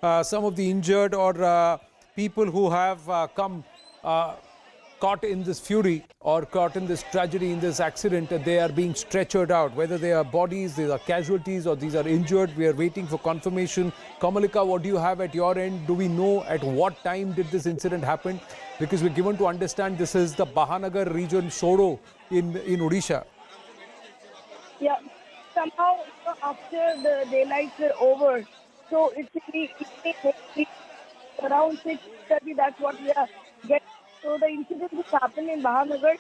some of the injured or people who have come caught in this fury or caught in this tragedy, in this accident, they are being stretchered out. Whether they are bodies, these are casualties, or these are injured, we are waiting for confirmation. Kamalika, what do you have at your end? Do we know at what time did this incident happen? Because we're given to understand this is the Bahanaga region, Soro in Odisha. Yeah, somehow after the daylights were over, so it's around 6:30. That's what we are getting. So the incident which happened in Bahanagar,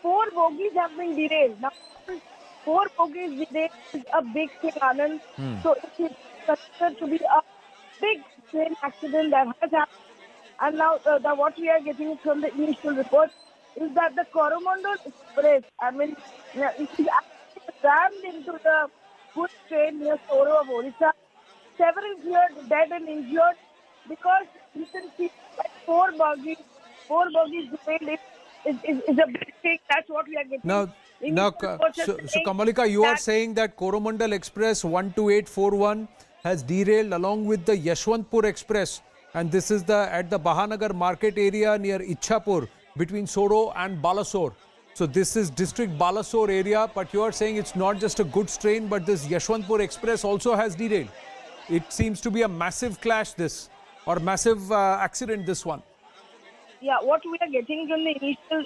4 bogies have been derailed. Now, 4 bogies derailed is a big thing, Anand. So it is considered to be a big train accident that has happened. And now what we are getting from the initial report is that the Coromandel Express, it is actually rammed into the goods train near Soro of Odisha. Several here dead and injured because you can see like 4 bogies derailed is a big thing. That's what we are getting. So Kamalika, you are saying that Coromandel Express 12841 has derailed along with the Yashwantpur Express, and this is at the Bahanagar market area near Ichhapur between Soro and Balasore. So this is district Balasore area, but you are saying it's not just a goods train, but this Yashwantpur Express also has derailed. It seems to be a massive clash or massive accident, this one. Yeah, what we are getting from the initial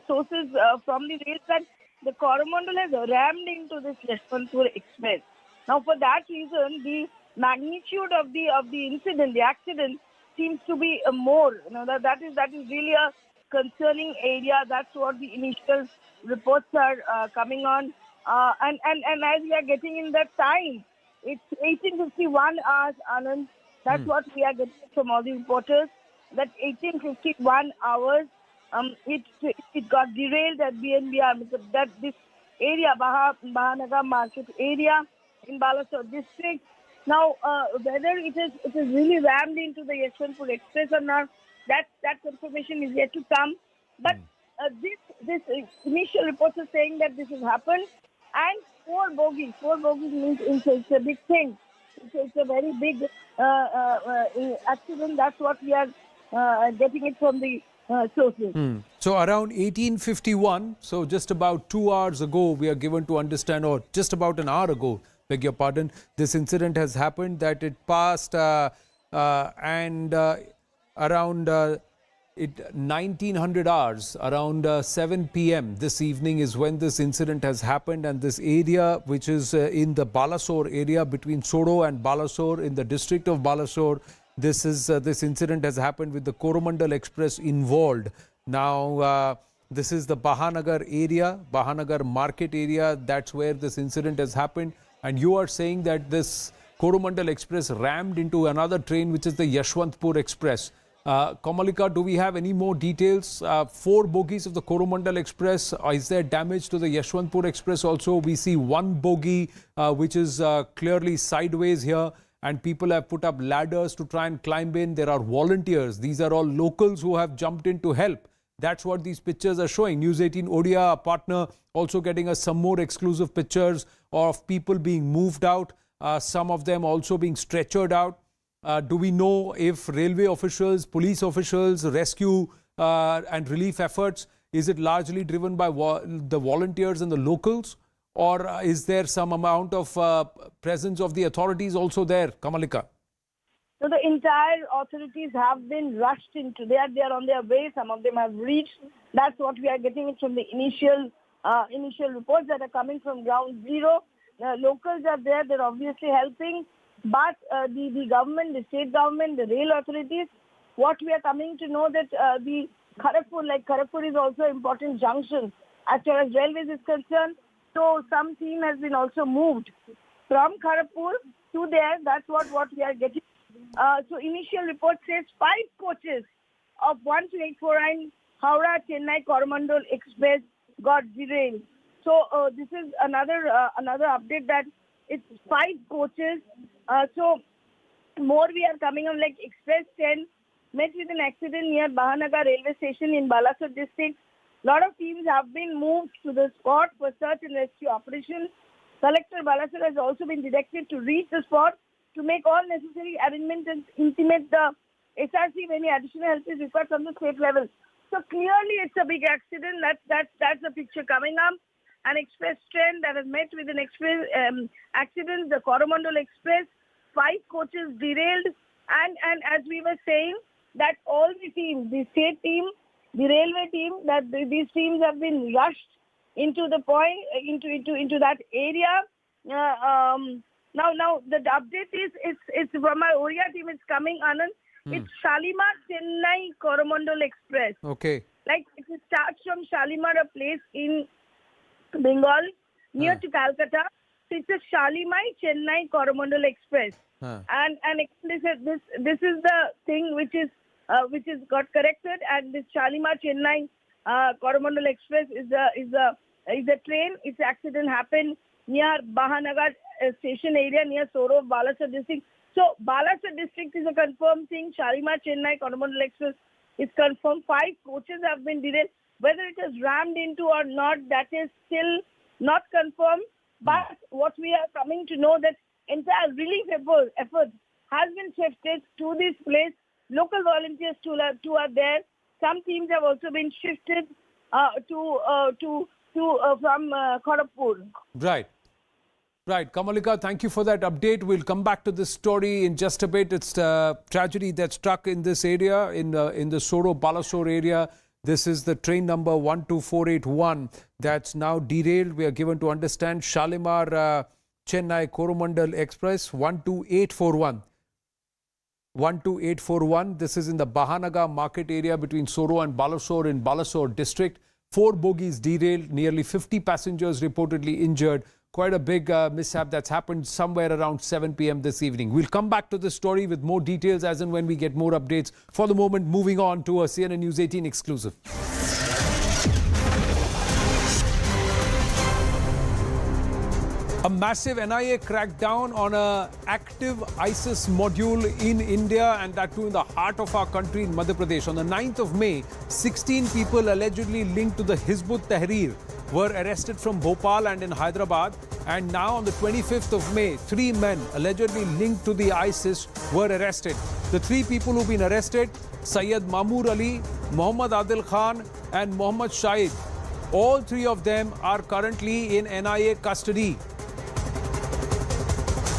sources from the rails that the Coromandel has rammed into this Yashwantpur Express. Now, for that reason, the magnitude of the incident, the accident, seems to be more. That is really a concerning area. That's what the initial reports are coming on. And as we are getting in that time, it's 18:51 hours, Anand. That's what we are getting from all the reporters. That 18:51 hours, it got derailed at BNBR. That this area, Bahanaga market area in Balasore district. Now, whether it is really rammed into the Yashwantpur Express or not, that confirmation is yet to come. But this initial reports are saying that this has happened, and 4 bogies. 4 bogies means it's a big thing. It's a very big accident. That's what we are getting it from the sources. So around 1851, so just about 2 hours ago, we are given to understand, or just about an hour ago, beg your pardon, this incident has happened, that it passed around 1900 hours, around 7 p.m. this evening is when this incident has happened, and this area, which is in the Balasore area between Soro and Balasore in the district of Balasore, this incident has happened with the Coromandel Express involved. Now, this is the Bahanagar area, Bahanagar market area. That's where this incident has happened. And you are saying that this Coromandel Express rammed into another train, which is the Yashwantpur Express. Kamalika, do we have any more details? 4 bogies of the Coromandel Express. Is there damage to the Yashwantpur Express also? We see 1 bogie which is clearly sideways here, and people have put up ladders to try and climb in. There are volunteers. These are all locals who have jumped in to help. That's what these pictures are showing. News18 Odia, a partner, also getting us some more exclusive pictures of people being moved out, some of them also being stretchered out. Do we know if railway officials, police officials, rescue and relief efforts, is it largely driven by the volunteers and the locals? Or is there some amount of presence of the authorities also there, Kamalika? So the entire authorities have been rushed into. They are on their way. Some of them have reached. That's what we are getting it from the initial reports that are coming from ground zero. Locals are there. They're obviously helping. But the government, the state government, the rail authorities, what we are coming to know that the Kharagpur is also an important junction as far as railways is concerned. So some team has been also moved from Kharagpur to there. That's what we are getting. So initial report says 5 coaches of 12849 Howrah Chennai Coromandel Express got derailed. So this is another update that it's 5 coaches. So more we are coming on, like Express 10 met with an accident near Bahanaga railway station in Balasore district. A lot of teams have been moved to the spot for search and rescue operations. Collector Balasore has also been directed to reach the spot to make all necessary arrangements and intimate the SRC if any additional help is required from the state level. So clearly it's a big accident. That's the picture coming up. An express train that has met with an express accident, the Coromandel Express, 5 coaches derailed, and as we were saying, that all the teams, the state team, the railway team, that these teams have been rushed into the point, into that area. Now the update is it's from our Oriya team. It's coming, Anand. It's Shalimar Chennai Coromandel Express. Okay. Like it starts from Shalimar, a place in Bengal near to Calcutta. So it's a Shalimar Chennai Coromandel Express. And this is the thing which is got corrected, and this Shalimar Chennai Coromandel Express is a train. Its accident happened near Bahanaga station area near Soro, Balasore district. So Balasore district is a confirmed thing. Shalimar Chennai Coromandel Express is confirmed. 5 coaches have been derailed. Whether it is rammed into or not, that is still not confirmed. But what we are coming to know that entire relief effort has been shifted to this place. Local volunteers too are there. Some teams have also been shifted from Kharagpur. Right. Right. Kamalika, thank you for that update. We'll come back to this story in just a bit. It's a tragedy that struck in this area, in the Soro Balasore area. This is the train number 12481 that's now derailed. We are given to understand Shalimar Chennai Coromandel Express 12841. 12841. This is in the Bahanaga market area between Soro and Balasore in Balasore district. 4 bogies derailed, nearly 50 passengers reportedly injured. Quite a big mishap that's happened somewhere around 7 p.m. this evening. We'll come back to this story with more details as and when we get more updates. For the moment, moving on to a CNN News 18 exclusive. A massive NIA crackdown on an active ISIS module in India, and that too in the heart of our country in Madhya Pradesh. On the 9th of May, 16 people allegedly linked to the Hizb ut-Tahrir were arrested from Bhopal and in Hyderabad. And now on the 25th of May, 3 men allegedly linked to the ISIS were arrested. The 3 people who've been arrested, Syed Mamoor Ali, Muhammad Adil Khan and Muhammad Shahid. All 3 of them are currently in NIA custody.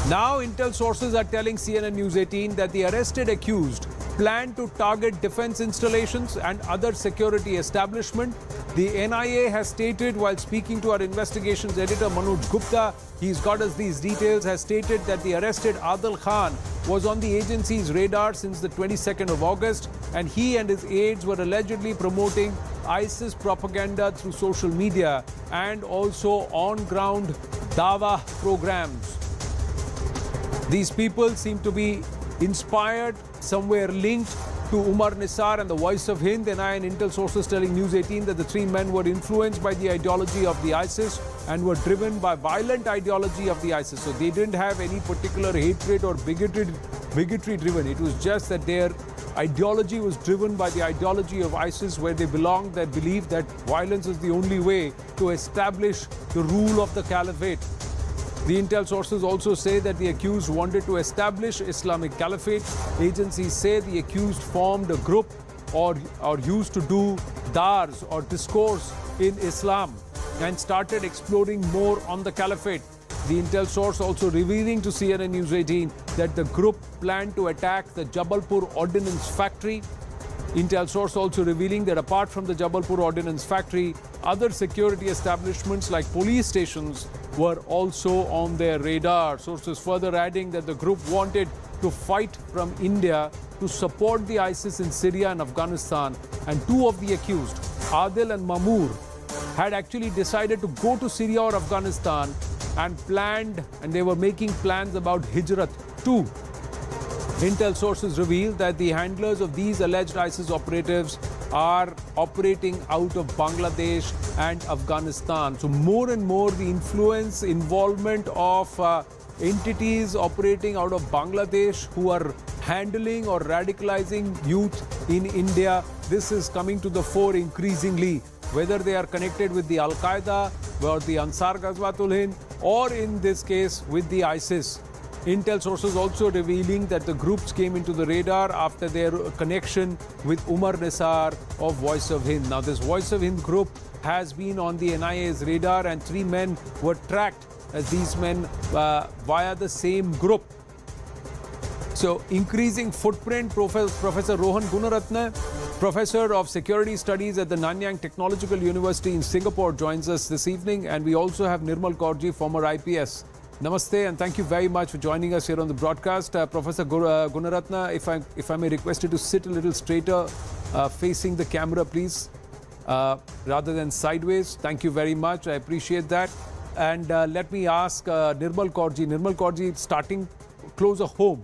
Now, intel sources are telling CNN News 18 that the arrested accused planned to target defense installations and other security establishment. The NIA has stated, while speaking to our investigations editor Manoj Gupta, he's got us these details, has stated that the arrested Adil Khan was on the agency's radar since the 22nd of August, and he and his aides were allegedly promoting ISIS propaganda through social media and also on-ground dawa programs. These people seem to be inspired, somewhere linked to Umar Nisar and the Voice of Hind. NIA and intel sources telling News 18 that the 3 men were influenced by the ideology of the ISIS and were driven by violent ideology of the ISIS. So they didn't have any particular hatred or bigotry driven. It was just that their ideology was driven by the ideology of ISIS, where they belonged, that believed that violence is the only way to establish the rule of the caliphate. The intel sources also say that the accused wanted to establish Islamic Caliphate. Agencies say the accused formed a group or used to do dars or discourse in Islam and started exploring more on the Caliphate. The intel source also revealing to CNN News 18 that the group planned to attack the Jabalpur Ordnance Factory. Intel source also revealing that apart from the Jabalpur Ordnance Factory, other security establishments like police stations were also on their radar. Sources further adding that the group wanted to fight from India to support the ISIS in Syria and Afghanistan. And 2 of the accused, Adil and Mamoor, had actually decided to go to Syria or Afghanistan and they were making plans about Hijrat too. Intel sources reveal that the handlers of these alleged ISIS operatives are operating out of Bangladesh and Afghanistan. So more and more the involvement of entities operating out of Bangladesh who are handling or radicalizing youth in India, this is coming to the fore increasingly, whether they are connected with the Al-Qaeda or the Ansar Ghazwatul Hind, or in this case with the ISIS. Intel sources also revealing that the groups came into the radar after their connection with Umar Nisar of Voice of Hind. Now, this Voice of Hind group has been on the NIA's radar, and 3 men were tracked as these men via the same group. So, increasing footprint. Professor Rohan Gunaratne, Professor of Security Studies at the Nanyang Technological University in Singapore, joins us this evening. And we also have Nirmal Kaurji, former IPS. Namaste, and thank you very much for joining us here on the broadcast. Professor Gunaratne, if I may request you to sit a little straighter, facing the camera, please, rather than sideways. Thank you very much. I appreciate that. And let me ask Nirmal Kaurji. Nirmal Kaurji, starting closer home,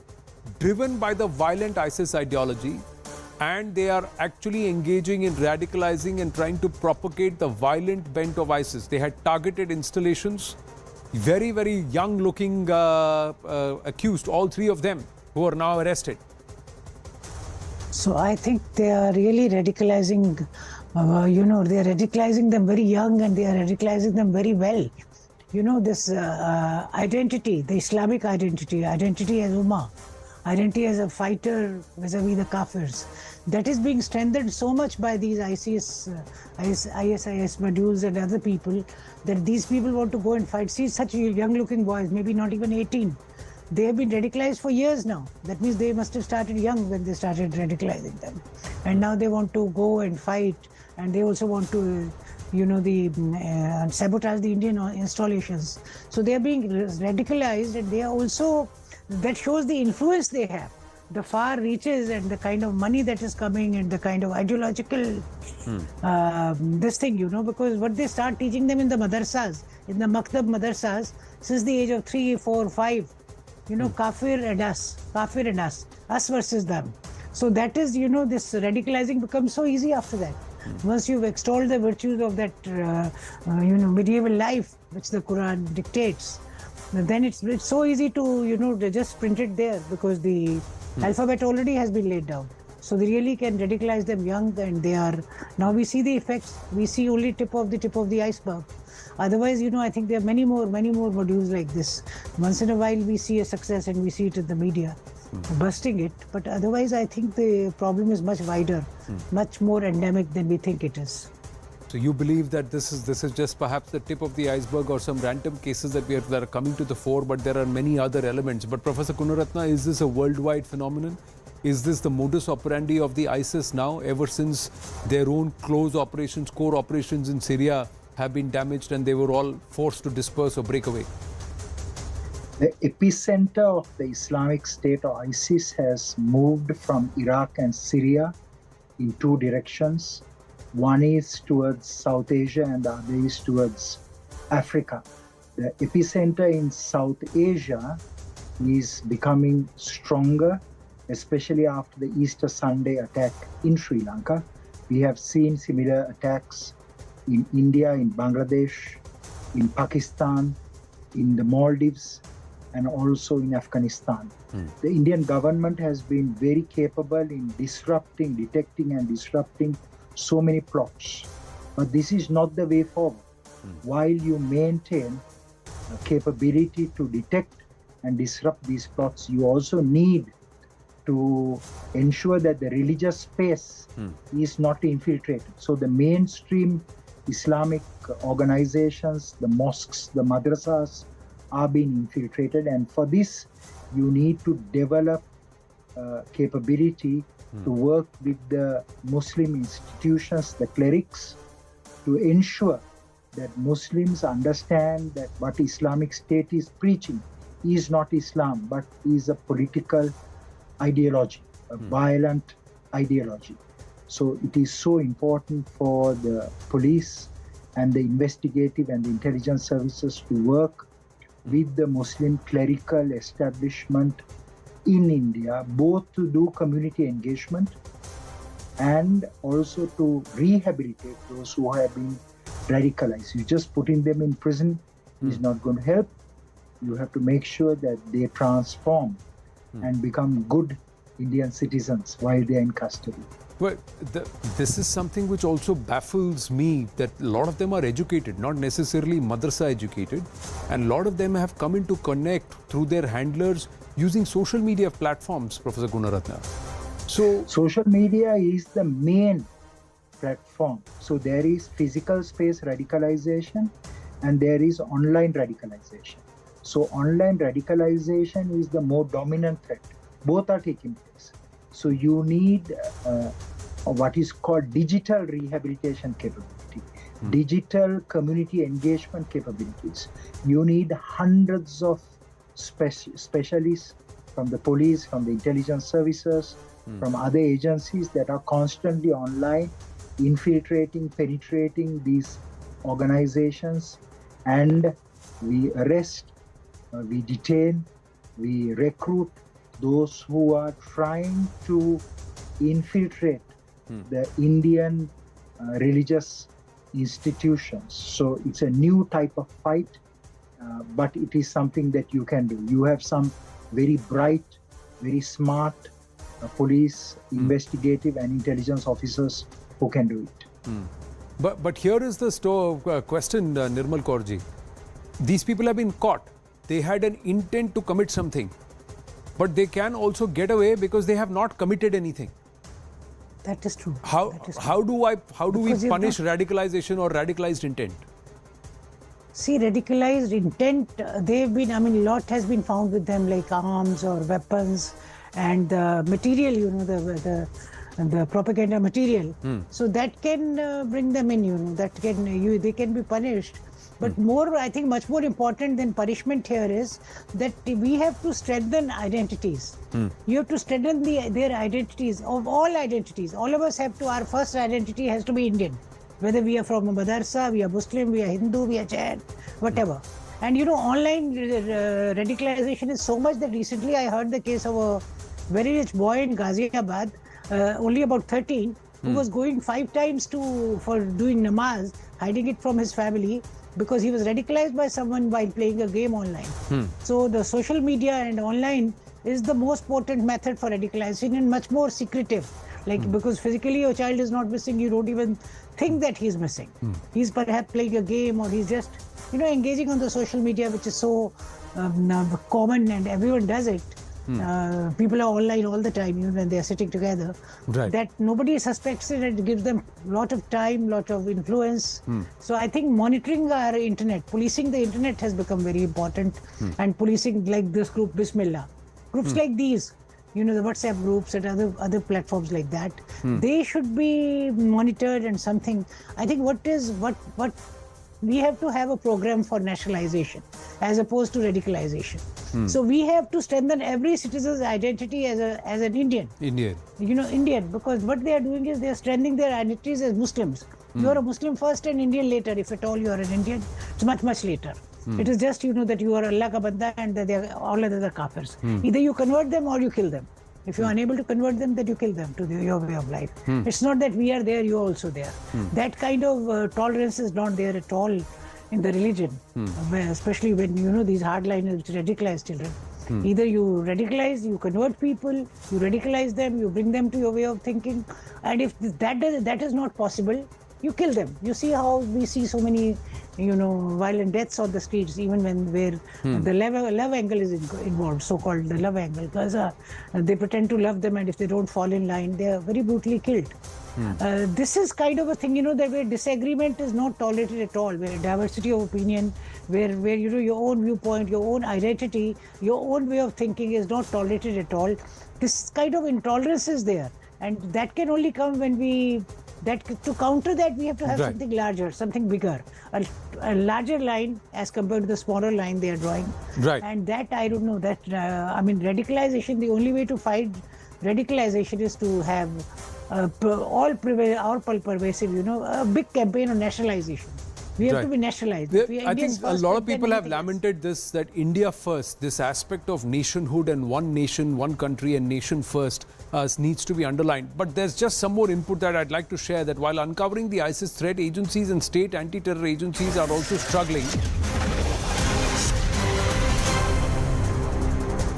driven by the violent ISIS ideology, and they are actually engaging in radicalizing and trying to propagate the violent bent of ISIS. They had targeted installations. Very, very young-looking accused, all 3 of them, who are now arrested. So I think they are really radicalizing, they are radicalizing them very young, and they are radicalizing them very well. This identity, the Islamic identity as Ummah, identity as a fighter vis-a-vis the Kafirs, that is being strengthened so much by these ISIS modules and other people, that these people want to go and fight. See, such young-looking boys, maybe not even 18. They have been radicalized for years now. That means they must have started young when they started radicalizing them. And now they want to go and fight, and they also want to, sabotage the Indian installations. So they are being radicalized, and they are also, that shows the influence they have, the far reaches and the kind of money that is coming and the kind of ideological this thing, because what they start teaching them in the madrasas, in the maktab madrasas, since the age of 3, 4, 5, kafir and us versus them. So that is, this radicalizing becomes so easy after that. Once you've extolled the virtues of that, medieval life, which the Quran dictates, then it's so easy to, they just print it there, because the alphabet already has been laid down. So they really can radicalize them young, and they are, now we see the effects. We see only tip of the iceberg. Otherwise, I think there are many more modules like this. Once in a while we see a success, and we see it in the media, busting it. But otherwise, I think the problem is much wider, much more endemic than we think it is. So you believe that this is just perhaps the tip of the iceberg, or some random cases that are coming to the fore, but there are many other elements. But Professor Gunaratne, is this a worldwide phenomenon? Is this the modus operandi of the ISIS now, ever since their own core operations in Syria have been damaged and they were all forced to disperse or break away? The epicenter of the Islamic State, or ISIS, has moved from Iraq and Syria in 2 directions. One is towards South Asia, and the other is towards Africa. The epicenter in South Asia is becoming stronger, especially after the Easter Sunday attack in Sri Lanka. We have seen similar attacks in India, in Bangladesh, in Pakistan, in the Maldives, and also in Afghanistan. The Indian government has been very capable in detecting and disrupting so many plots. But this is not the way forward. While you maintain a capability to detect and disrupt these plots, you also need to ensure that the religious space is not infiltrated. So the mainstream Islamic organizations, the mosques, the madrasas are being infiltrated. And for this, you need to develop capability to work with the Muslim institutions, the clerics, to ensure that Muslims understand that what Islamic State is preaching is not Islam, but is a political ideology, a violent ideology. So it is so important for the police and the investigative and the intelligence services to work with the Muslim clerical establishment in India, both to do community engagement and also to rehabilitate those who have been radicalized. You just putting them in prison is not going to help. You have to make sure that they transform and become good Indian citizens while they are in custody. Well, this is something which also baffles me, that a lot of them are educated, not necessarily madrasa educated, and a lot of them have come into connect through their handlers using social media platforms, Professor Gunaratna. So, social media is the main platform. So there is physical space radicalization and there is online radicalization. So online radicalization is the more dominant threat. Both are taking place. So you need what is called digital rehabilitation capability, digital community engagement capabilities. You need hundreds of specialists from the police, from the intelligence services, from other agencies that are constantly online, infiltrating, penetrating these organizations, and we arrest, we detain, we recruit those who are trying to infiltrate the Indian religious institutions. So it's a new type of fight, but it is something that you can do. You have some very bright, very smart police, investigative and intelligence officers who can do it. but here is the question, Nirmal Kaurji. These people have been caught. They had an intent to commit something, but they can also get away because they have not committed anything. That is true. How do we Because punish radicalization or radicalized intent? See, radicalized intent, they've been, I mean, a lot has been found with them, like arms or weapons and the material, you know, the propaganda material. So that can bring them in, you know, that can, they can be punished. But more, I think much more important than punishment here is that we have to strengthen identities. You have to strengthen their identities, of all identities. All of us have to, our first identity has to be Indian. Whether we are from a madarsa, we are Muslim, we are Hindu, we are Jain, whatever. And you know, online radicalization is so much that recently I heard the case of a very rich boy in Ghaziabad, only about 13, who was going 5 times for doing namaz, hiding it from his family, because he was radicalized by someone while playing a game online. So the social media and online is the most potent method for radicalization and much more secretive. Like, because physically your child is not missing, you don't even think that he's missing. He's perhaps playing a game, or he's just, you know, engaging on the social media, which is so common and everyone does it. People are online all the time, even when they are sitting together. Right. That nobody suspects it, and it gives them a lot of time, lot of influence. So I think monitoring our internet, policing the internet has become very important, and policing like this group Bismillah. Groups like these, you know, the WhatsApp groups and other platforms like that, they should be monitored. And something, I think what we have to have a program for nationalization as opposed to radicalization. So we have to strengthen every citizen's identity as an Indian. Indian. You know, Indian, because what they are doing is they are strengthening their identities as Muslims. You are a Muslim first and Indian later. If at all you are an Indian, it's much, much later. It is just, you know, that you are Allah ka banda and that they are all other kafirs. Either you convert them or you kill them. If you are unable to convert them, then you kill them to your way of life. It's not that we are there, you are also there. That kind of tolerance is not there at all in the religion, especially when, you know, these hardliners radicalize children. Either you radicalize, you convert people, you radicalize them, you bring them to your way of thinking. And if that is not possible, you kill them. You see how we see so many, you know, violent deaths on the streets, even where the love angle is involved, so-called the love angle, because they pretend to love them, and if they don't fall in line, they are very brutally killed. This is kind of a thing, you know, that where disagreement is not tolerated at all, where diversity of opinion, where you know, your own viewpoint, your own identity, your own way of thinking is not tolerated at all. This kind of intolerance is there, and that can only come when to counter that, we have to have something larger, something bigger, a larger line as compared to the smaller line they are drawing. Right. And that, I don't know, that, I mean, radicalization, the only way to fight radicalization is to have all pervasive, you know, a big campaign on nationalization. We have to be nationalized. I think a lot of people have lamented this, that India first, this aspect of nationhood and one nation, one country and nation first needs to be underlined. But there's just some more input that I'd like to share, that while uncovering the ISIS threat, agencies and state anti-terror agencies are also struggling.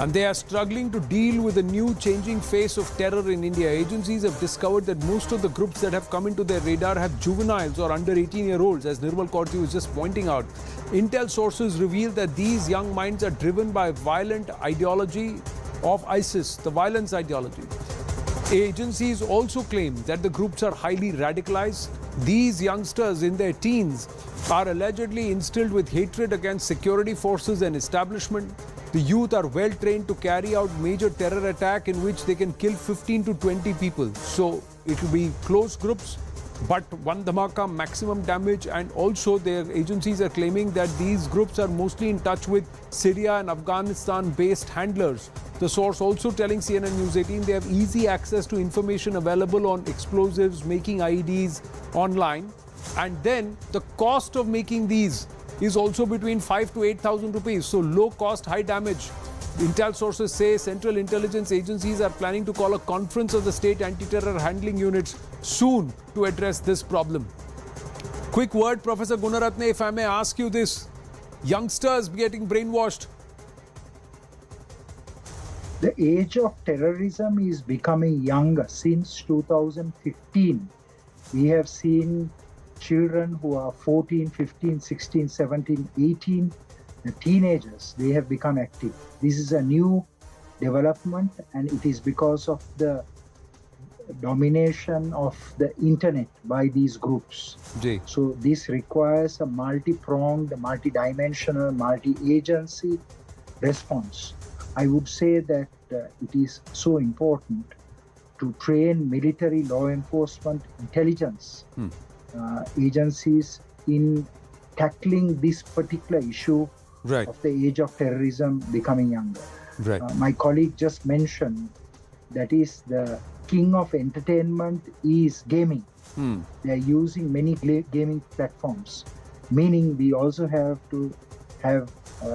And they are struggling to deal with the new changing face of terror in India. Agencies have discovered that most of the groups that have come into their radar have juveniles or under 18-year-olds, as Nirmal Kaurji was just pointing out. Intel sources reveal that these young minds are driven by violent ideology of ISIS, the violence ideology. Agencies also claim that the groups are highly radicalized. These youngsters in their teens are allegedly instilled with hatred against security forces and establishment. The youth are well trained to carry out major terror attack in which they can kill 15 to 20 people. So it will be close groups, but one dhamaka, maximum damage. And also their agencies are claiming that these groups are mostly in touch with Syria and Afghanistan based handlers. The source also telling CNN News 18 they have easy access to information available on explosives, making IEDs online. And then the cost of making these is also between 5 to 8,000 rupees. So low cost, high damage. Intel sources say central intelligence agencies are planning to call a conference of the state anti-terror handling units soon to address this problem. Quick word, Professor Gunaratne, if I may ask you this. Youngsters getting brainwashed. The age of terrorism is becoming younger. Since 2015, we have seen children who are 14, 15, 16, 17, 18, the teenagers, they have become active. This is a new development, and it is because of the domination of the internet by these groups. Jay. So this requires a multi-pronged, multi-dimensional, multi-agency response. I would say that it is so important to train military, law enforcement, intelligence agencies in tackling this particular issue of the age of terrorism becoming younger. My colleague just mentioned that is the king of entertainment is gaming. They are using many gaming platforms, meaning we also have to have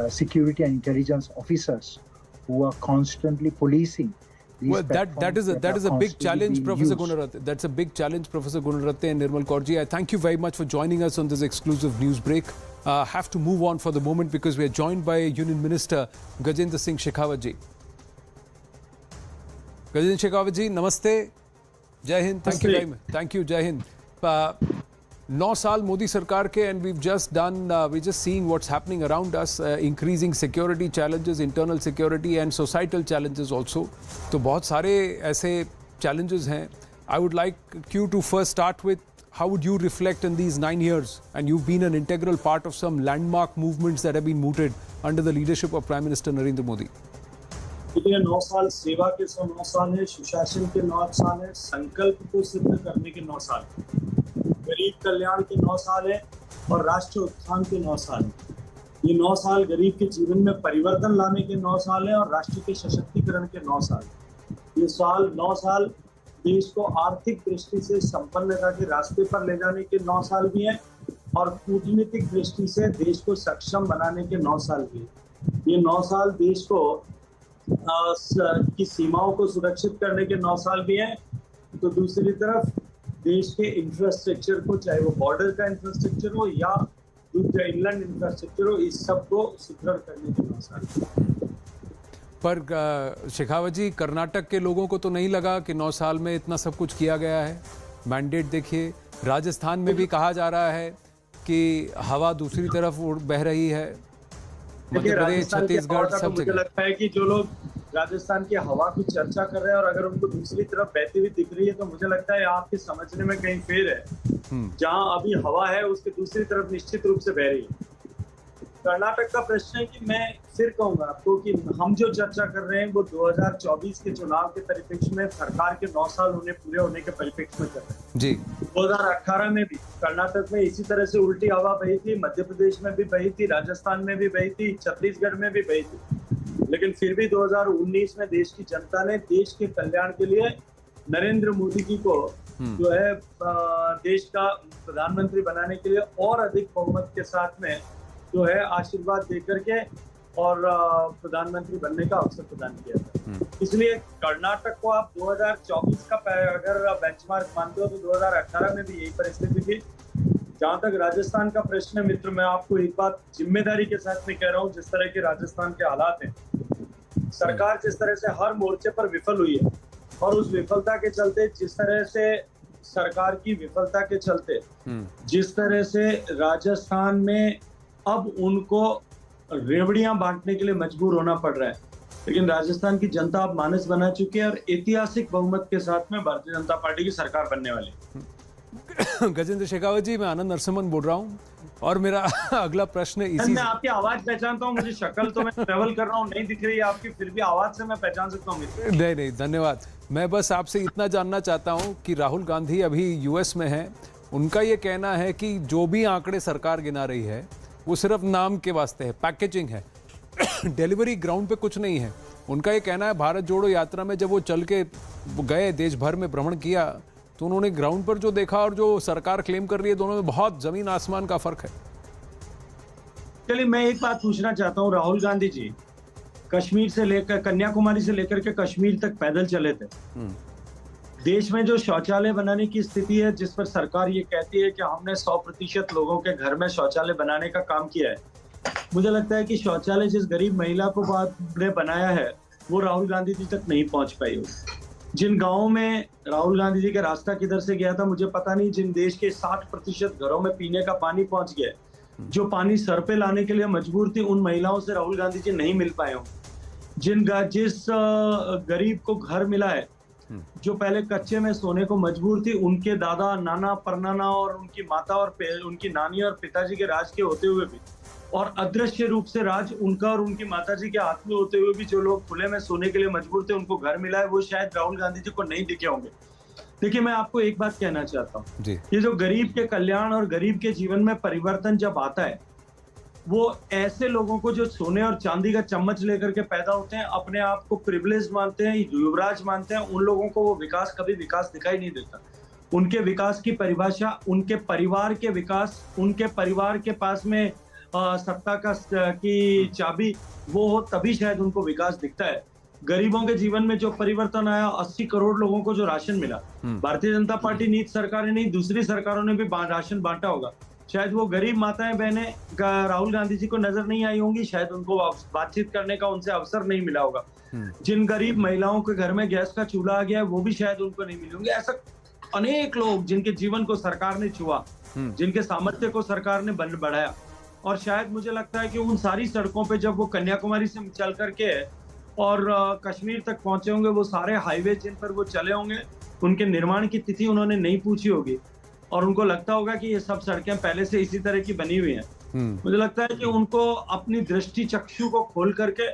security and intelligence officers who are constantly policing. Well, that is a big challenge, Professor Gunaratne. That's a big challenge, Professor Gunaratne and Nirmal Kaurji. I thank you very much for joining us on this exclusive news break. Have to move on for the moment because we are joined by Union Minister Gajendra Singh Shekhawat ji. Gajendra Shekhawat ji, namaste. Jai Hind. Thank you very much. Thank you. Jai Hind. 9 साल मोदी सरकार के and we've just seeing what's happening around us, increasing security challenges, internal security and societal challenges also. तो बहुत सारे ऐसे challenges हैं. I would like you to first start with how would you reflect in these 9 years, and you've been an integral part of some landmark movements that have been mooted under the leadership of Prime Minister Narendra Modi. पिछले 9 साल सेवा के 9 साल है, सुशासन के 9 साल है, संकल्प को सिद्ध करने के 9 साल, गरीब कल्याण के 9 साल है और राष्ट्र उत्थान के 9 साल है। ये 9 साल गरीब के जीवन में परिवर्तन लाने के 9 साल है और राष्ट्र के सशक्तिकरण के 9 साल। ये 9 साल देश को आर्थिक दृष्टि से संपन्नता के रास्ते पर ले जाने के 9 साल भी हैं और कूटनीतिक दृष्टि से देश को सक्षम बनाने के 9 साल भी हैं। ये 9 साल देश को की सीमाओं को सुरक्षित करने के 9 साल भी हैं, तो दूसरी तरफ देश के इंफ्रास्ट्रक्चर को, चाहे वो बॉर्डर का इंफ्रास्ट्रक्चर हो या जो इनलैंड इंफ्रास्ट्रक्चर हो, इस सब को सुदृढ़ करने के 9 साल। पर शेखावत जी, कर्नाटक के लोगों को तो नहीं लगा कि 9 साल में इतना सब कुछ किया गया है। मैंडेट देखिए, राजस्थान में भी कहा जा रहा है कि हवा दूसरी तरफ बह रही है। मध्य प्रदेश, छत्तीसगढ़, सब मुझे लगता है कि जो लोग राजस्थान की हवा की चर्चा कर रहे हैं और अगर उनको दूसरी तरफ बहती हुई दिख रही है तो मुझे लगता है आपके समझने में कहीं फेर है। जहां अभी हवा है उसके दूसरी तरफ निश्चित रूप से बह रही है। कर्नाटक का प्रश्न है कि मैं फिर कहूंगा आपको कि हम जो चर्चा कर रहे हैं वो 2024 के चुनाव के परिप्रेक्ष्य में सरकार के 9 साल पूरे होने के परिप्रेक्ष्य में कर रहे हैं जी। 2018 में भी कर्नाटक में इसी तरह से उल्टी हवा बही थी, मध्य प्रदेश में भी बही थी, राजस्थान में भी बही थी, छत्तीसगढ़ में भी बही थी, लेकिन फिर भी 2019 में देश की जनता ने देश के कल्याण के लिए नरेंद्र मोदी जी को जो है देश का प्रधानमंत्री बनाने के लिए और अधिक बहुमत के साथ में जो है आशीर्वाद देकर के और प्रधानमंत्री बनने का अवसर प्रदान किया था। इसलिए कर्नाटक को आप 2024 का अगर बेंचमार्क मानते हो तो 2018 में भी यही परिस्थिति थी। जहां तक राजस्थान का प्रश्न है मित्र, मैं आपको एक बात जिम्मेदारी के साथ में कह रहा हूं, जिस तरह के राजस्थान के हालात हैं, सरकार जिस तरह से हर मोर्चे पर विफल हुई है और उस विफलता के चलते जिस तरह से सरकार की विफलता के चलते जिस तरह से राजस्थान में अब उनको रेवड़ियां बांटने के लिए मजबूर होना पड़ रहा है, लेकिन राजस्थान की जनता अब मानस बना चुकी है और ऐतिहासिक बहुमत के साथ में भारतीय जनता पार्टी की सरकार बनने वाली है। गजेंद्र शेखावत जी, मैं आनंद नरसिम्हन बोल रहा हूँ और मेरा अगला प्रश्न इसी मैं आपकी आवाज पहचानता हूँ, मुझे शक्ल तो मैं ट्रेवल कर रहा हूँ नहीं दिख रही है आपकी, फिर भी आवाज से मैं पहचान सकता हूँ। नहीं, धन्यवाद। मैं बस आपसे इतना जानना चाहता हूँ कि राहुल गांधी अभी यूएस में हैं, उनका ये कहना है कि जो भी आंकड़े सरकार गिना रही है वो सिर्फ नाम के वास्ते है, पैकेजिंग है, डिलीवरी ग्राउंड पे कुछ नहीं है। उनका ये कहना है भारत जोड़ो यात्रा में जब वो चल के गए, देश भर में भ्रमण किया, तो उन्होंने ग्राउंड पर जो देखा और जो सरकार क्लेम कर रही है, दोनों में बहुत जमीन आसमान का फर्क है। चलिए मैं एक बात पूछना चाहता हूँ, राहुल गांधी जी कश्मीर से लेकर कन्याकुमारी से लेकर के कश्मीर तक पैदल चले थे। देश में जो शौचालय बनाने की स्थिति है, जिस पर सरकार ये कहती है कि हमने 100% लोगों के घर में शौचालय बनाने का काम किया है, मुझे लगता है कि शौचालय जिस गरीब महिला को ने बनाया है वो राहुल गांधी जी तक नहीं पहुंच पाई होगी। जिन गांवों में राहुल गांधी जी का रास्ता किधर से गया था मुझे पता नहीं, जिन देश के 60% घरों में पीने का पानी पहुंच गया, जो पानी सर पे लाने के लिए मजबूर थी, उन महिलाओं से राहुल गांधी जी नहीं मिल पाए होंगे। जिस गरीब को घर मिला है, जो पहले कच्चे में सोने को मजबूर थी, उनके दादा नाना परनाना और उनकी माता और उनकी नानी और पिताजी के राज के होते हुए भी, और अदृश्य रूप से राज उनका और उनकी माताजी के हाथ में होते हुए भी जो लोग खुले में सोने के लिए मजबूर थे, उनको घर मिला है, वो शायद राहुल गांधी जी को नहीं दिखे होंगे। देखिए मैं आपको एक बात कहना चाहता हूँ, ये जो गरीब के कल्याण और गरीब के जीवन में परिवर्तन जब आता है, वो ऐसे लोगों को जो सोने और चांदी का चम्मच लेकर के पैदा होते हैं, अपने आप को प्रिविलेज मानते हैं, युवराज मानते हैं, उन लोगों को वो विकास कभी विकास दिखाई नहीं देता। उनके विकास की परिभाषा उनके परिवार के विकास, उनके परिवार के पास में सत्ता की चाबी वो हो, तभी शायद उनको विकास दिखता है। गरीबों के जीवन में जो परिवर्तन आया, 80 करोड़ लोगों को जो राशन मिला, भारतीय जनता पार्टी नीति सरकारें नहीं, दूसरी सरकारों ने भी राशन बांटा होगा, शायद वो गरीब माताएं बहनें राहुल गांधी जी को नजर नहीं आई होंगी, शायद उनको बातचीत करने का उनसे अवसर नहीं मिला होगा। जिन गरीब महिलाओं के घर में गैस का चूल्हा आ गया है, वो भी शायद उनको नहीं मिले होंगे। ऐसा अनेक लोग जिनके जीवन को सरकार ने छुआ, जिनके सामर्थ्य को सरकार ने बढ़ाया, और शायद मुझे लगता है कि उन सारी सड़कों पे जब वो कन्याकुमारी से चल करके और कश्मीर तक पहुंचे होंगे, वो सारे हाईवे जिन पर वो चले होंगे, उनके निर्माण की तिथि उन्होंने नहीं पूछी होगी और उनको लगता होगा कि ये सब सड़कें पहले से इसी तरह की बनी हुई हैं। मुझे लगता है कि उनको अपनी दृष्टि चक्षु को खोल करके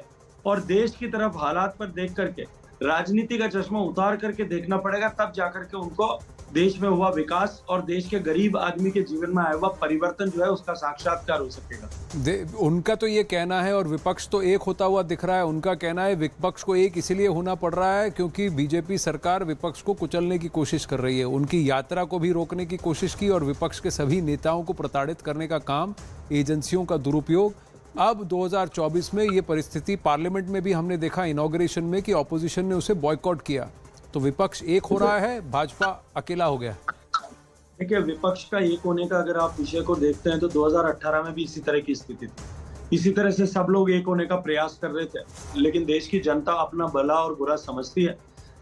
और देश की तरफ हालात पर देख करके, राजनीति का चश्मा उतार करके देखना पड़ेगा, तब जाकर के उनको देश में हुआ विकास और देश के गरीब आदमी के जीवन में आया हुआ परिवर्तन जो है उसका साक्षात्कार हो सकेगा। उनका तो ये कहना है, और विपक्ष तो एक होता हुआ दिख रहा है। उनका कहना है विपक्ष को एक इसलिए होना पड़ रहा है क्योंकि बीजेपी सरकार विपक्ष को कुचलने की कोशिश कर रही है, उनकी यात्रा को भी रोकने की कोशिश की और विपक्ष के सभी नेताओं को प्रताड़ित करने का काम, एजेंसियों का दुरुपयोग। अब 2024 में ये परिस्थिति पार्लियामेंट में भी हमने देखा इनॉग्रेशन में कि ऑपोजिशन ने उसे बॉयकॉट किया, तो विपक्ष एक हो रहा है, भाजपा अकेला हो गया। देखिए विपक्ष का एक होने का अगर आप विषय को देखते हैं तो 2018 में भी इसी तरह की स्थिति थी, इसी तरह से सब लोग एक होने का प्रयास कर रहे थे, लेकिन देश की जनता अपना भला और बुरा समझती है।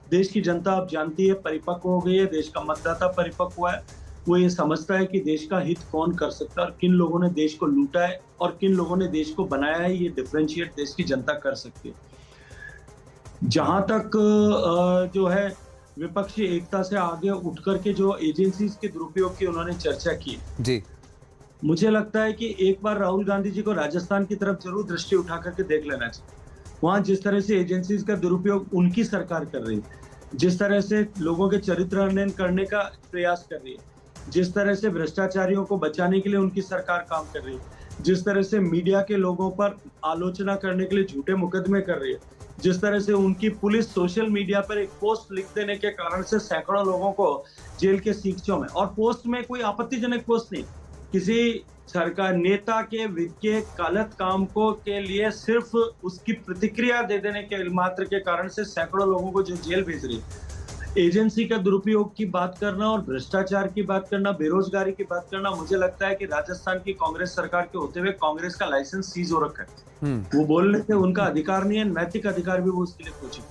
देश की जनता अब जानती है, परिपक्व हो गई है, देश का मतदाता परिपक्व हुआ है, वो ये समझता है कि देश का हित कौन कर सकता है और किन लोगों ने देश को लूटा है और किन लोगों ने देश को बनाया है, ये डिफरेंशिएट देश की जनता कर सकती है। जहां तक जो है विपक्षी एकता से आगे उठ करके जो एजेंसीज के दुरुपयोग की उन्होंने चर्चा की जी, मुझे लगता है कि एक बार राहुल गांधी जी को राजस्थान की तरफ जरूर दृष्टि उठा करके देख लेना चाहिए। वहां जिस तरह से एजेंसीज का दुरुपयोग उनकी सरकार कर रही है, जिस तरह से लोगों के चरित्र हनन करने का प्रयास कर रही है, जिस तरह से भ्रष्टाचारियों को बचाने के लिए उनकी सरकार काम कर रही है, जिस तरह से मीडिया के लोगों पर आलोचना करने के लिए झूठे मुकदमे कर रही है, जिस तरह से उनकी पुलिस सोशल मीडिया पर एक पोस्ट लिख देने के कारण से सैकड़ों लोगों को जेल के सीखों में, और पोस्ट में कोई आपत्तिजनक पोस्ट नहीं, किसी सरकार नेता के गलत काम को के लिए सिर्फ उसकी प्रतिक्रिया दे देने के मात्र के कारण से सैकड़ों लोगों को जो जेल भेज रही है, एजेंसी का दुरुपयोग की बात करना और भ्रष्टाचार की बात करना, बेरोजगारी की बात करना, मुझे लगता है कि राजस्थान की कांग्रेस सरकार के होते हुए कांग्रेस का लाइसेंस सीज हो रखा है। वो बोलने से उनका अधिकार नहीं है, नैतिक अधिकार भी वो उसके लिए पूछे।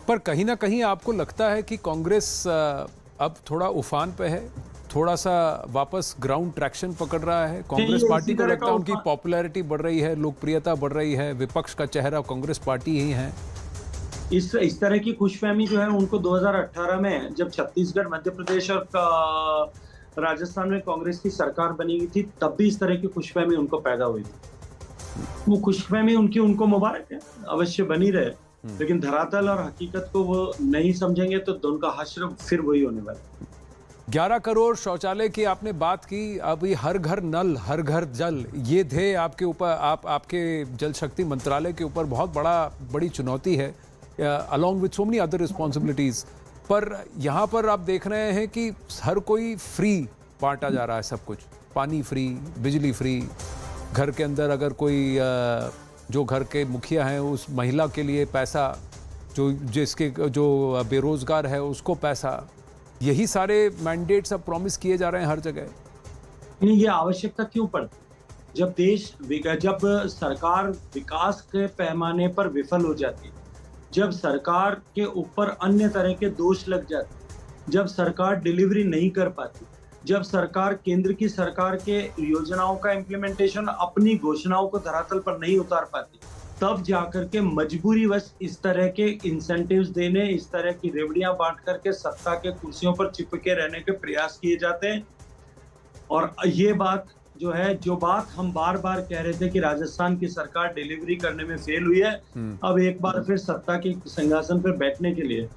पर कहीं ना कहीं आपको लगता है कि कांग्रेस अब थोड़ा उफान पे है, थोड़ा सा वापस ग्राउंड ट्रैक्शन पकड़ रहा है? कांग्रेस पार्टी को लगता है उनकी पॉपुलैरिटी बढ़ रही है, लोकप्रियता बढ़ रही है, विपक्ष का चेहरा कांग्रेस पार्टी ही है। इस तरह की खुशफहमी जो है उनको 2018 में जब छत्तीसगढ़, मध्य प्रदेश और राजस्थान में कांग्रेस की सरकार बनी थी, तब भी इस तरह की खुशफहमी उनको पैदा हुई थी। वो खुशफहमी उनको मुबारक है, अवश्य बनी रहे, लेकिन धरातल और हकीकत को वो नहीं समझेंगे तो उनका हश्र फिर वही होने वाला है। 11 करोड़ शौचालय की आपने बात की, अभी हर घर नल हर घर जल, ये ध्येय आपके ऊपर, आपके जल शक्ति मंत्रालय के ऊपर बहुत बड़ी चुनौती है, along with so many other responsibilities। पर यहाँ पर आप देख रहे हैं कि हर कोई फ्री बांटा जा रहा है सब कुछ, पानी फ्री, बिजली फ्री, घर के अंदर अगर कोई जो घर के मुखिया हैं उस महिला के लिए पैसा, जो बेरोजगार है उसको पैसा, यही सारे मैंडेट्स अब प्रॉमिस किए जा रहे हैं हर जगह। नहीं, ये आवश्यकता क्यों पड़ती? जब सरकार विकास के पैमाने पर विफल हो जाती है, जब सरकार के ऊपर अन्य तरह के दोष लग जाते, जब सरकार डिलीवरी नहीं कर पाती, जब सरकार केंद्र की सरकार के योजनाओं का इम्प्लीमेंटेशन, अपनी घोषणाओं को धरातल पर नहीं उतार पाती, तब जाकर के मजबूरीवश इस तरह के इंसेंटिव्स देने, इस तरह की रेवड़ियां बांट करके सत्ता के कुर्सियों पर चिपके रहने के प्रयास किए जाते हैं। और ये बात जो बात हम बार बार कह रहे थे कि राजस्थान की सरकार डिलीवरी करने में फेल हुई है, अब एक बार फिर सत्ता के सिंहासन पर बैठने के लिए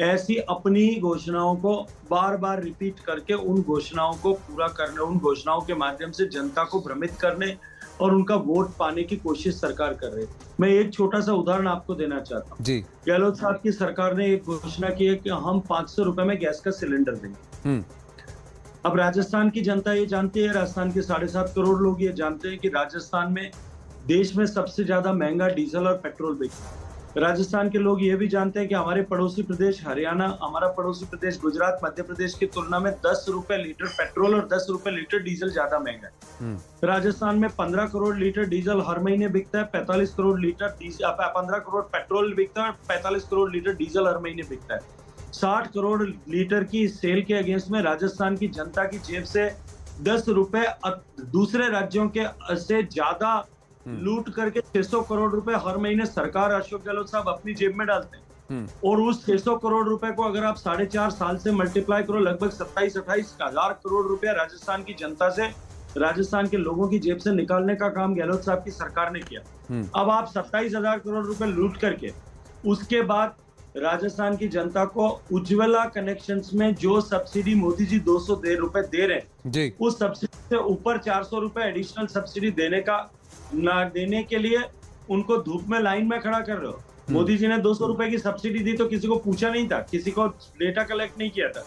ऐसी अपनी घोषणाओं को बार बार रिपीट करके उन घोषणाओं को पूरा करने, उन घोषणाओं के माध्यम से जनता को भ्रमित करने और उनका वोट पाने की कोशिश सरकार कर रही है। मैं एक छोटा सा उदाहरण आपको देना चाहता हूँ। गहलोत साहब की सरकार ने एक घोषणा की है कि हम 500 रुपए में गैस का सिलेंडर देंगे। अब राजस्थान की जनता ये जानती है, राजस्थान के 7.5 करोड़ लोग ये जानते हैं कि राजस्थान में देश में सबसे ज्यादा महंगा डीजल और पेट्रोल बिकता है। राजस्थान के लोग ये भी जानते हैं कि हमारे पड़ोसी प्रदेश हरियाणा, हमारा पड़ोसी प्रदेश गुजरात, मध्य प्रदेश की तुलना में 10 रुपए लीटर पेट्रोल और 10 रुपए लीटर डीजल ज्यादा महंगा है। राजस्थान में 15 करोड़ लीटर डीजल हर महीने बिकता है, 45 करोड़ लीटर 15 करोड़ पेट्रोल बिकता है, 45 करोड़ लीटर डीजल हर महीने बिकता है। 60 करोड़ लीटर की सेल के अगेंस्ट में राजस्थान की जनता की जेब से 10 रुपए दूसरे राज्यों के से ज्यादा लूट करके 600 करोड़ रुपए हर महीने सरकार, अशोक गहलोत साहब अपनी जेब में डालते हैं। और उस 600 करोड़ रुपए को अगर आप 4.5 साल से मल्टीप्लाई करो, लगभग 27-28 हजार करोड़ रुपया राजस्थान की जनता से, राजस्थान के लोगों की जेब से निकालने का काम गहलोत साहब की सरकार ने किया। अब आप 27,000 करोड़ रुपए लूट करके उसके बाद राजस्थान की जनता को उज्ज्वला कनेक्शंस में जो सब्सिडी मोदी जी 200 रुपए दे रहे हैं, उस सब्सिडी से ऊपर 400 रुपए एडिशनल सब्सिडी देने के लिए उनको धूप में लाइन में खड़ा कर रहे हो। मोदी जी ने 200 रुपए की सब्सिडी दी तो किसी को पूछा नहीं था, किसी को डेटा कलेक्ट नहीं किया था।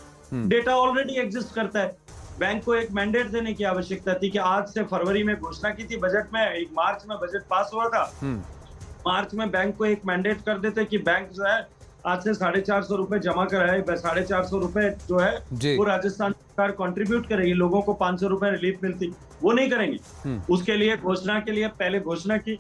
डेटा ऑलरेडी एग्जिस्ट करता है। बैंक को एक मैंडेट देने की आवश्यकता थी कि आज से फरवरी में घोषणा की थी बजट में, एक मार्च में बजट पास हुआ था। मार्च में बैंक को एक मैंडेट कर देते कि बैंक जो है आज से 450 रुपए जमा कराए, 450 रुपए जो है वो राजस्थान सरकार कंट्रीब्यूट करेगी, लोगों को 500 रुपए रिलीफ मिलती, वो नहीं करेंगे। उसके लिए घोषणा के लिए पहले घोषणा की,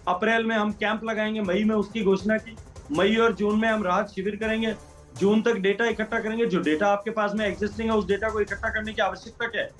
अप्रैल में हम कैंप लगाएंगे, मई में उसकी घोषणा की, मई और जून में हम राहत शिविर करेंगे, जून तक डेटा इकट्ठा करेंगे। जो डेटा आपके पास में एग्जिस्टिंग है उस डेटा को इकट्ठा करने की आवश्यकता क्या है?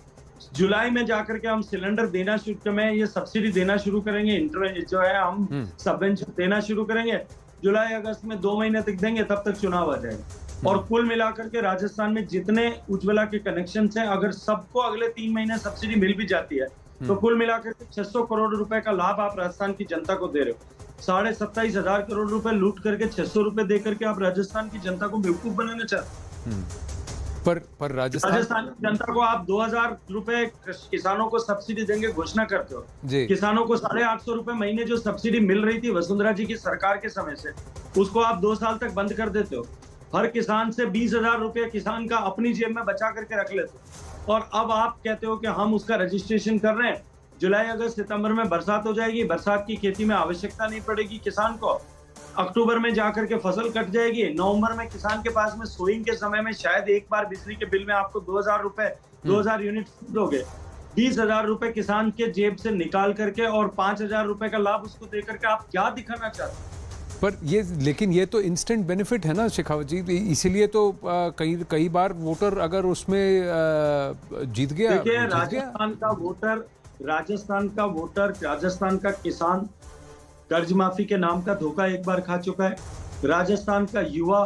जुलाई में जाकर के हम सिलेंडर देना शुरू में ये सब्सिडी देना शुरू करेंगे, जो है हम सबवेंशन देना शुरू करेंगे। जुलाई अगस्त में 2 महीने तक देंगे, तब तक चुनाव आ जाएगा। और कुल मिलाकर के राजस्थान में जितने उज्ज्वला के कनेक्शन हैं, अगर सबको अगले 3 महीने सब्सिडी मिल भी जाती है तो कुल मिलाकर के 600 करोड़ रुपए का लाभ आप राजस्थान की जनता को दे रहे हो। 27,500 करोड़ रुपए लूट करके 600 रुपए दे करके आप राजस्थान की जनता को बेवकूफ बनाना चाहते हैं। पर राजस्थान की जनता को आप 2,000 रुपए किसानों को सब्सिडी देंगे घोषणा करते हो। किसानों को 850 रुपए महीने जो सब्सिडी मिल रही थी वसुंधरा जी की सरकार के समय से, उसको आप 2 साल तक बंद कर देते हो। हर किसान से 20,000 रुपए किसान का अपनी जेब में बचा करके रख लेते हो। और अब आप कहते हो कि हम उसका रजिस्ट्रेशन कर रहे हैं, जुलाई अगस्त सितंबर में बरसात हो जाएगी, बरसात की खेती में आवश्यकता नहीं पड़ेगी किसान को। अक्टूबर में जाकर के फसल कट जाएगी, नवंबर में किसान के पास में सोइंग के समय में शायद एक बार बिजली के बिल में आपको 2000 रुपए 2000 यूनिट दोगे, 20,000 रुपए किसान के जेब से निकाल करके और 5,000 रुपए का लाभ उसको दे करके आप क्या दिखाना चाहते हैं? पर ये, लेकिन ये तो इंस्टेंट बेनिफिट है ना शेखावत जी, इसीलिए तो कई बार वोटर अगर उसमें जीत गया। देखिए, राजस्थान का वोटर, राजस्थान का किसान कर्ज माफी के नाम का धोखा एक बार खा चुका है। राजस्थान का युवा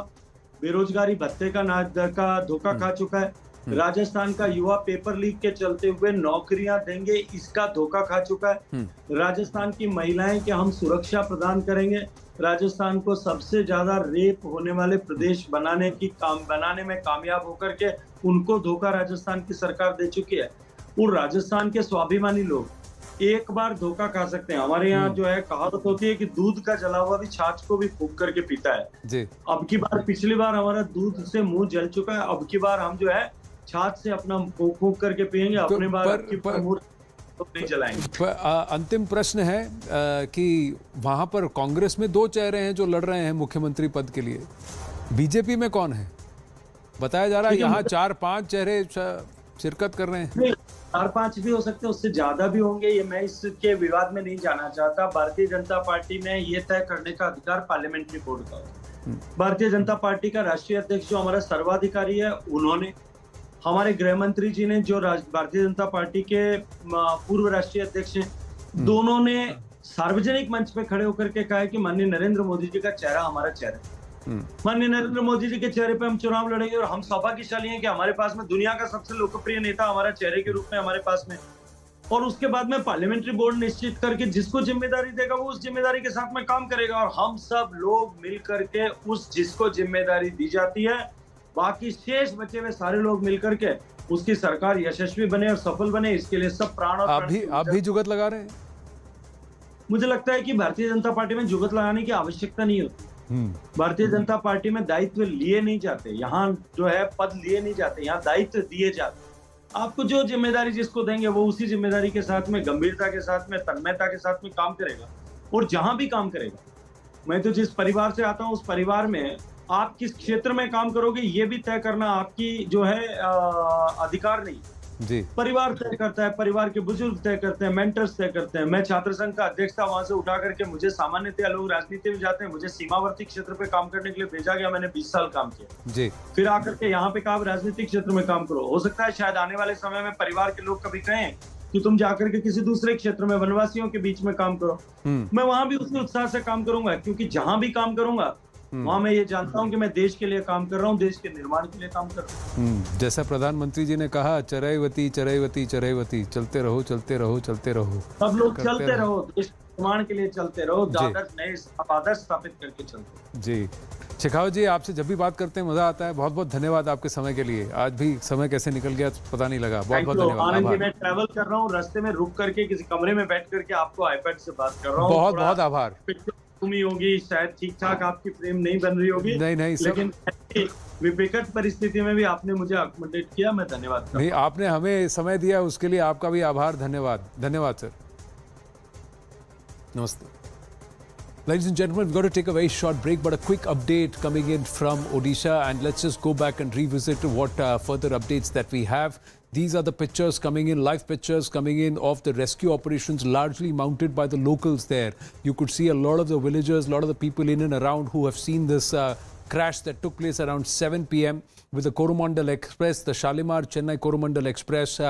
बेरोजगारी भत्ते का धोखा खा चुका है। राजस्थान का युवा पेपर लीक के चलते हुए नौकरियां देंगे इसका धोखा खा चुका है। राजस्थान की महिलाएं कि हम सुरक्षा प्रदान करेंगे, राजस्थान को सबसे ज्यादा रेप होने वाले प्रदेश बनाने में कामयाब होकर के उनको धोखा राजस्थान की सरकार दे चुकी है। और राजस्थान के स्वाभिमानी लोग एक बार धोखा खा सकते हैं। हमारे यहाँ जो है कहावत होती है कि दूध का जला हुआ भी छाछ को भी फूंक करके पीता है जी। अब की बार, पिछली बार हमारा दूध से मुंह जल चुका है, अब की बार हम जो है छाछ से अपना फूंक करके पियेंगे, अपने बार तो नहीं जलाएंगे। अंतिम प्रश्न है कि वहां पर कांग्रेस में 2 चेहरे हैं जो लड़ रहे हैं मुख्यमंत्री पद के लिए, बीजेपी में कौन है? बताया जा रहा है यहाँ 4-5 चेहरे शिरकत कर रहे हैं। 4-5 भी हो सकते हैं, उससे ज्यादा भी होंगे, ये मैं इसके विवाद में नहीं जाना चाहता। भारतीय जनता पार्टी में ये तय करने का अधिकार पार्लियामेंट्री बोर्ड का है। भारतीय जनता पार्टी का राष्ट्रीय अध्यक्ष जो हमारा सर्वाधिकारी है, उन्होंने, हमारे गृह मंत्री जी ने जो भारतीय जनता पार्टी के पूर्व राष्ट्रीय अध्यक्ष हैं, दोनों ने सार्वजनिक मंच पे खड़े होकर के कहा है कि माननीय नरेंद्र मोदी जी का चेहरा हमारा चेहरा है। माननीय नरेंद्र मोदी जी के चेहरे पे हम चुनाव लड़ेंगे और हम सौभाग्यशाली हैं कि हमारे पास में दुनिया का सबसे लोकप्रिय नेता हमारा चेहरे के रूप में हमारे पास में। और उसके बाद में पार्लियामेंट्री बोर्ड निश्चित करके जिसको जिम्मेदारी देगा वो उस जिम्मेदारी के साथ में काम करेगा और हम सब लोग मिल करके उस जिसको जिम्मेदारी दी जाती है, बाकी शेष बचे हुए सारे लोग मिलकर के उसकी सरकार यशस्वी बने और सफल बने, इसके लिए सब प्राण और आप भी जुगत लगा रहे हैं? मुझे लगता है कि भारतीय जनता पार्टी में जुगत लगाने की आवश्यकता नहीं होती। भारतीय जनता पार्टी में दायित्व लिए नहीं जाते, यहाँ जो है पद लिए नहीं जाते, यहाँ दायित्व दिए जाते। आपको जो जिम्मेदारी जिसको देंगे वो उसी जिम्मेदारी के साथ में, गंभीरता के साथ में, तन्मयता के साथ में काम करेगा और जहां भी काम करेगा। मैं तो जिस परिवार से आता हूं उस परिवार में आप किस क्षेत्र में काम करोगे ये भी तय करना आपकी जो है अधिकार नहीं जी। परिवार तय करता है, परिवार के बुजुर्ग तय करते हैं, मेंटर्स तय करते हैं। मैं छात्र संघ का अध्यक्ष था, वहां से उठा करके मुझे सामान्यतः लोग राजनीति में जाते हैं, मुझे सीमावर्ती क्षेत्र पे काम करने के लिए भेजा गया, मैंने 20 साल काम किया जी। फिर आकर के यहाँ पे कहा राजनीतिक क्षेत्र में काम करो। हो सकता है शायद आने वाले समय में परिवार के लोग कभी कहें कि तुम जाकर के किसी दूसरे क्षेत्र में वनवासियों के बीच में काम करो। मैं वहां भी उसी उत्साह से काम करूंगा, क्योंकि जहां भी काम करूंगा वहां मैं ये जानता हूं कि मैं देश के लिए काम कर रहा हूं, देश के निर्माण के लिए काम कर रहा हूं। जैसा प्रधानमंत्री जी ने कहा, चरैवती चरैवती चरैवती, चलते रहो चलते रहो चलते रहो, सब लोग चलते रहो, देश निर्माण के लिए चलते रहो, नए आदर्श स्थापित करके चलते जी। शेखावत जी, आपसे जब भी बात करते हैं मजा आता है। बहुत बहुत धन्यवाद आपके समय के लिए। आज भी समय कैसे निकल गया पता नहीं लगा। बहुत बहुत धन्यवाद। आनंद जी, मैं ट्रैवल कर रहा हूँ, रास्ते में रुक करके किसी कमरे में बैठ करके आपको आईपैड से बात कर रहा हूँ। बहुत बहुत आभार। तुमी होगी शायद ठीक ठाक आपकी फ्रेम नहीं बन रही होगी, नहीं लेकिन विकट परिस्थिति में भी आपने मुझे अकोमोडेट किया, मैं धन्यवाद। नहीं, आपने हमें समय दिया उसके लिए आपका भी आभार। धन्यवाद। धन्यवाद सर। नमस्ते। Ladies and gentlemen, we've got to take a very short break, but a quick update coming in from Odisha, and let's just go back and revisit what further updates that we have. These are the pictures coming in, live pictures coming in of the rescue operations largely mounted by the locals there. You could see a lot of the villagers, a lot of the people in and around who have seen this crash that took place around 7 p.m. with the Coromandel Express, the Shalimar Chennai Coromandel Express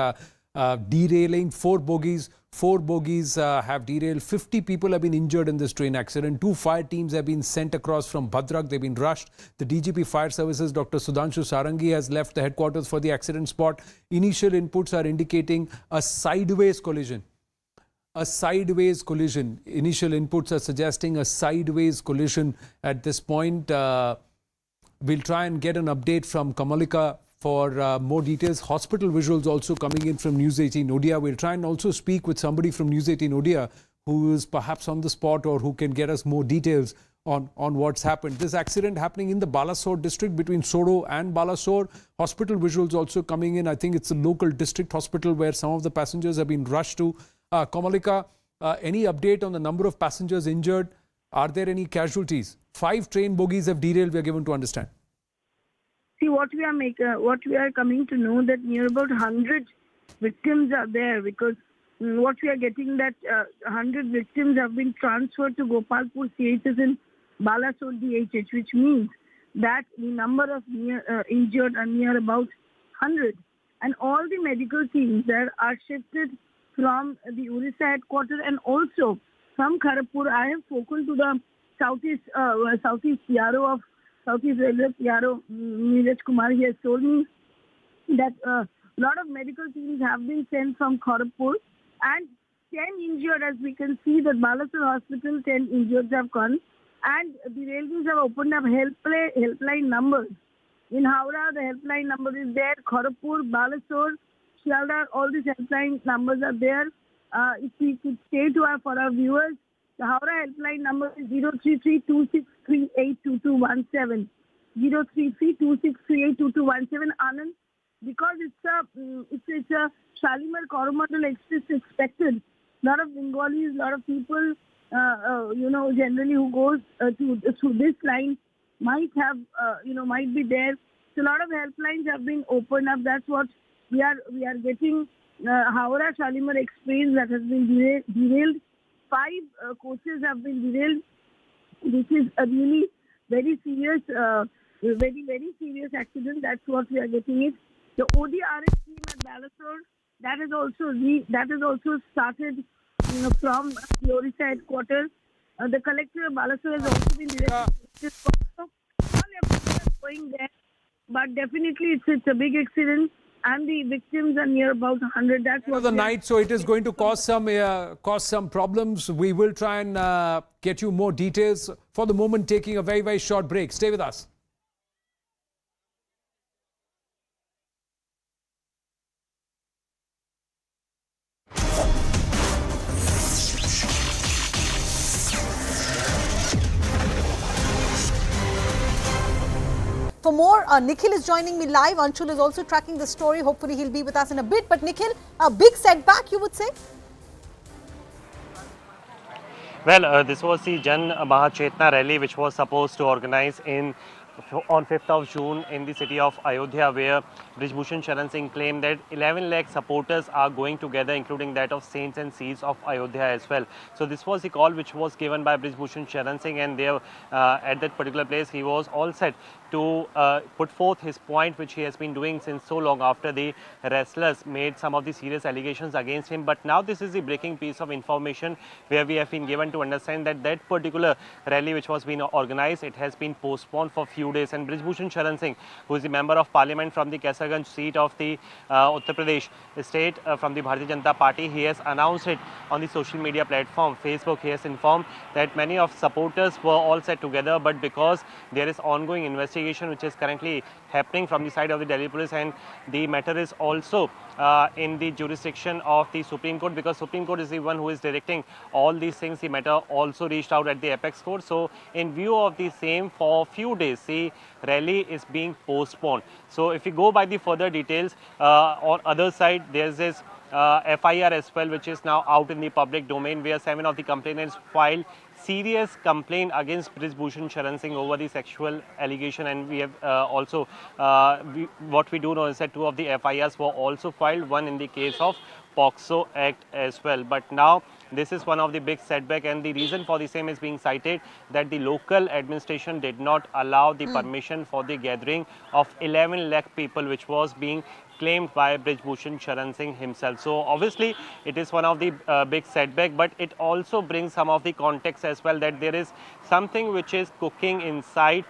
derailing. Four bogies have derailed. 50 people have been injured in this train accident. 2 fire teams have been sent across from Bhadrak. They've been rushed. The DGP Fire Services, Dr. Sudhanshu Sarangi, has left the headquarters for the accident spot. Initial inputs are indicating a sideways collision. A sideways collision. Initial inputs are suggesting a sideways collision at this point. We'll try and get an update from Kamalika for more details. Hospital visuals also coming in from News18 Odia. We'll try and also speak with somebody from News18 Odia who is perhaps on the spot or who can get us more details on what's happened. This accident happening in the Balasore district between Sodo and Balasore. Hospital visuals also coming in. I think it's a local district hospital where some of the passengers have been rushed to. Kamalika, any update on the number of passengers injured? Are there any casualties? 5 train bogies have derailed, we are given to understand. See, what we are coming to know that near about 100 victims are there, because what we are getting that 100 victims have been transferred to Gopalpur CHS in Balasore DHH, which means that the number of injured are near about 100. And all the medical teams there are shifted from the Odisha headquarters and also from Kharagpur. I have spoken to the Southeast PRO of Southeast Railway PRO, Neeraj Kumar. He has told me that a lot of medical teams have been sent from Kharagpur and 10 injured, as we can see that Balasore Hospital, 10 injured have gone, and the railways have opened up helpline numbers. In Howrah, the helpline number is there. Kharagpur, Balasore, Shialdah, all these helpline numbers are there. If we could say for our viewers, the Howrah helpline number is 033-2638-2217. 033-2638-2217. Anand, because it's a Shalimar Coromandel Express expected. Lot of Bengalis, lot of people, generally who goes through this line might have, might be there. So a lot of helplines have been opened up. That's what we are getting. Howrah Shalimar Express that has been derailed. 5 coaches have been derailed. This is a really very serious, very serious accident. That's what we are getting it. The ODRS team at Balasore that is also started from the Odisha headquarters. The collector of Balasore has also been directed. All efforts are going there, but definitely it's a big accident. And the victims are near about 100. That's what the night, so it is going to cause some problems. We will try and get you more details. For the moment, taking a very, very short break. Stay with us. For more, Nikhil is joining me live. Anshul is also tracking the story. Hopefully, he'll be with us in a bit. But Nikhil, a big setback, you would say? Well, this was the Jan Mahachetna rally, which was supposed to organize on 5th of June in the city of Ayodhya, where Brij Bhushan Sharan Singh claimed that 11 lakh supporters are going together, including that of saints and seeds of Ayodhya as well. So this was the call which was given by Brij Bhushan Sharan Singh, and there at that particular place he was all set to put forth his point, which he has been doing since so long after the wrestlers made some of the serious allegations against him. But now this is the breaking piece of information where we have been given to understand that that particular rally which was being organized, it has been postponed for few days. And Brij Bhushan Sharan Singh, who is the member of parliament from the Kaisarganj seat of the Uttar Pradesh state from the Bharatiya Janata Party, he has announced it on the social media platform Facebook. He has informed that many of supporters were all set together, but because there is ongoing investigation which is currently happening from the side of the Delhi police, and the matter is also in the jurisdiction of the Supreme Court, because Supreme Court is the one who is directing all these things. The matter also reached out at the apex court. So in view of the same, for a few days the rally is being postponed. So if we go by the further details, on other side there is this FIR as well, which is now out in the public domain, where 7 of the complainants filed serious complaint against Brij Bhushan Sharan Singh over the sexual allegation. And we have also what we do know is that 2 of the FIRs were also filed, one in the case of POCSO Act as well. But now this is one of the big setback, and the reason for the same is being cited that the local administration did not allow the permission for the gathering of 11 lakh people, which was being claimed by Brij Bhushan Sharan Singh himself. So obviously it is one of the big setback, but it also brings some of the context as well, that there is something which is cooking inside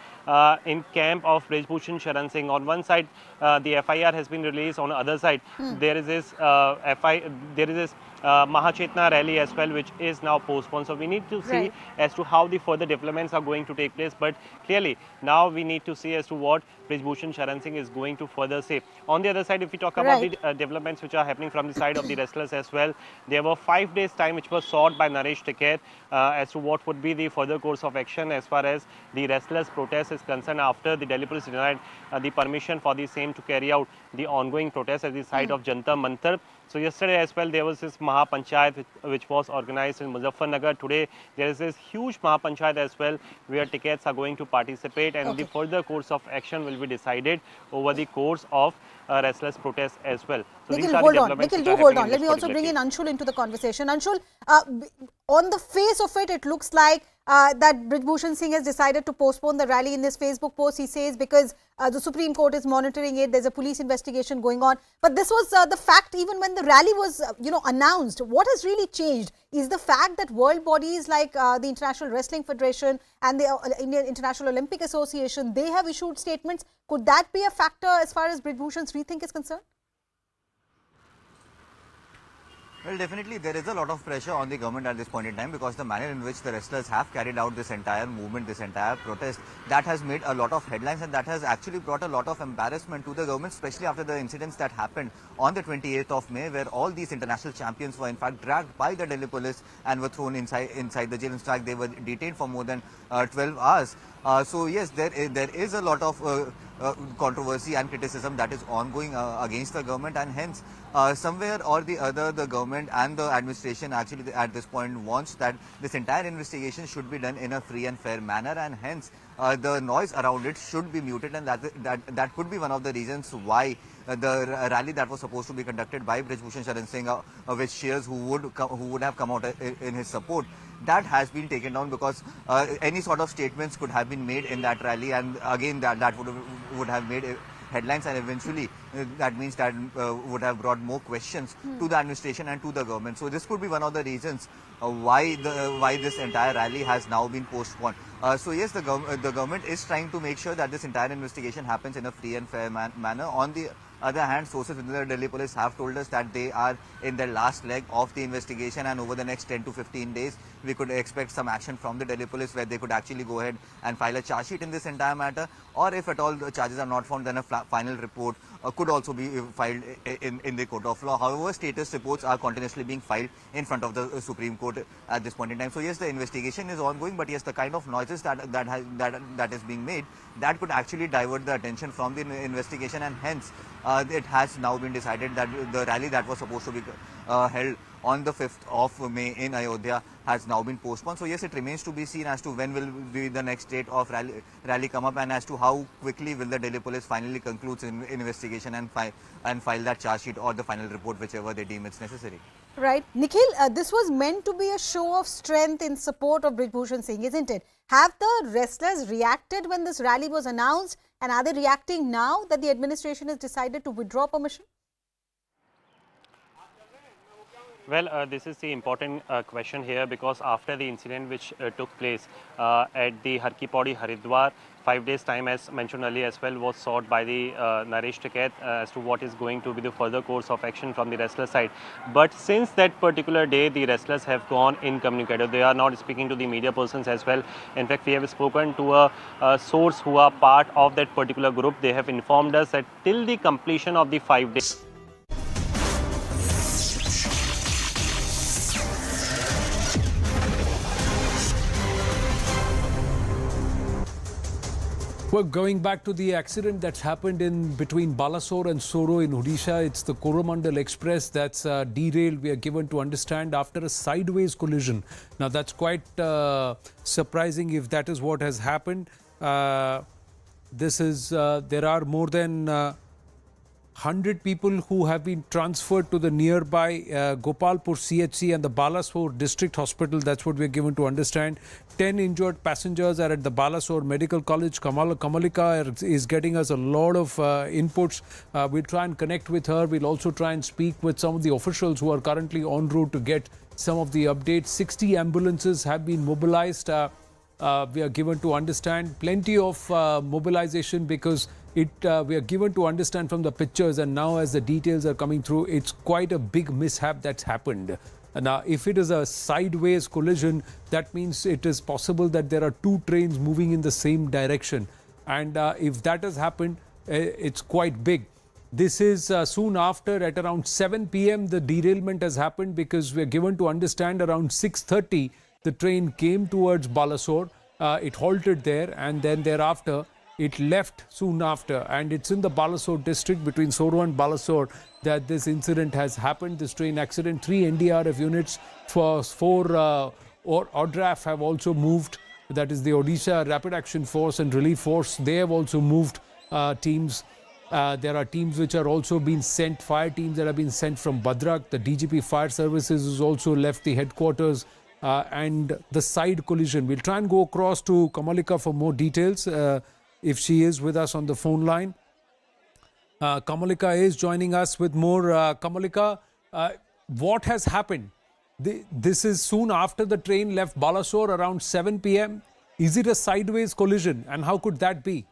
in camp of Brij Bhushan Sharan Singh. On one side the FIR has been released, on the other side there is this Mahachetna rally as well, which is now postponed. So we need to see as to how the further developments are going to take place. But clearly now we need to see as to what Brij Bhushan Sharan Singh is going to further say. On the other side, if we talk about the developments which are happening from the side of the wrestlers as well, there were 5 days time which was sought by Naresh Tikait as to what would be the further course of action as far as the wrestlers protest is concerned, after the Delhi police denied the permission for the same to carry out the ongoing protest at the site of Jantar Mantar. So yesterday as well there was this Mahapanchayat which was organized in Muzaffarnagar. Today there is this huge Mahapanchayat as well where tickets are going to participate, and the further course of action will be decided over the course of restless protest as well. So Nikhil, these are hold the on. developments Nikhil, which do are hold happening on. Let me this also bring particular in case. Anshul into the conversation. Anshul, on the face of it, it looks like that Brijbhushan Singh has decided to postpone the rally. In this Facebook post, he says because the Supreme Court is monitoring it, there's a police investigation going on. But this was the fact even when the rally was, announced. What has really changed is the fact that world bodies like the International Wrestling Federation and the Indian International Olympic Association, they have issued statements. Could that be a factor as far as Brijbhushan's rethink is concerned? Well, definitely there is a lot of pressure on the government at this point in time, because the manner in which the wrestlers have carried out this entire movement, this entire protest, that has made a lot of headlines, and that has actually brought a lot of embarrassment to the government, especially after the incidents that happened on the 28th of May, where all these international champions were in fact dragged by the Delhi police and were thrown inside the jail. In fact, they were detained for more than 12 hours. So yes, there is a lot of controversy and criticism that is ongoing against the government, and hence somewhere or the other the government and the administration actually at this point wants that this entire investigation should be done in a free and fair manner, and hence the noise around it should be muted, and that could be one of the reasons why the rally that was supposed to be conducted by Brijbhushan Sharan Singh with cheers who would have come out in his support, that has been taken down, because any sort of statements could have been made in that rally, and again that would have made headlines, and eventually that means that would have brought more questions to the administration and to the government. So this could be one of the reasons why this entire rally has now been postponed. So yes, the government is trying to make sure that this entire investigation happens in a free and fair manner. On the other hand, sources within the Delhi police have told us that they are in the last leg of the investigation, and over the next 10 to 15 days, we could expect some action from the Delhi police where they could actually go ahead and file a charge sheet in this entire matter, or if at all the charges are not found, then a final report could also be filed in the court of law. However, status reports are continuously being filed in front of the Supreme Court at this point in time. So yes, the investigation is ongoing, but yes, the kind of noises that is being made, that could actually divert the attention from the investigation, and hence it has now been decided that the rally that was supposed to be held on the 5th of May in Ayodhya has now been postponed. So yes, it remains to be seen as to when will be the next date of rally come up, and as to how quickly will the Delhi police finally conclude investigation and file that charge sheet or the final report, whichever they deem it's necessary. Right. Nikhil, this was meant to be a show of strength in support of Brijbhushan Singh, isn't it? Have the wrestlers reacted when this rally was announced, and are they reacting now that the administration has decided to withdraw permission? Well, this is the important question here, because after the incident which took place at the Har Ki Pauri Haridwar, 5 days time, as mentioned earlier as well, was sought by the Naresh Tiket as to what is going to be the further course of action from the wrestler side. But since that particular day, the wrestlers have gone incommunicado. They are not speaking to the media persons as well. In fact, we have spoken to a source who are part of that particular group. They have informed us that till the completion of the 5 days, Well, going back to the accident that's happened in between Balasore and Soro in Odisha, it's the Coromandel Express that's derailed, we are given to understand, after a sideways collision. Now, that's quite surprising if that is what has happened. There are more than 100 people who have been transferred to the nearby Gopalpur CHC and the Balasore District Hospital. That's what we're given to understand. 10 injured passengers are at the Balasore Medical College. Kamalika is getting us a lot of inputs. We'll try and connect with her. We'll also try and speak with some of the officials who are currently en route to get some of the updates. 60 ambulances have been mobilized. We are given to understand plenty of mobilization, because we are given to understand from the pictures, and now as the details are coming through, it's quite a big mishap that's happened. Now, if it is a sideways collision, that means it is possible that there are two trains moving in the same direction. And if that has happened, it's quite big. This is soon after, at around 7 p.m. the derailment has happened, because we are given to understand around 6:30 the train came towards Balasore. It halted there, and then thereafter it left soon after, and it's in the Balasore district between Soro and Balasore that this incident has happened. This train accident. 3 NDRF units for 4 ODRAF have also moved. That is the Odisha Rapid Action Force and Relief Force. They have also moved teams. There are teams which are also being sent, fire teams that have been sent from Badrak. The DGP Fire Services has also left the headquarters and the side collision. We'll try and go across to Kamalika for more details if she is with us on the phone line. Kamalika is joining us with more. Kamalika, what has happened? This is soon after the train left Balasore around 7 p.m. Is it a sideways collision, and how could that be?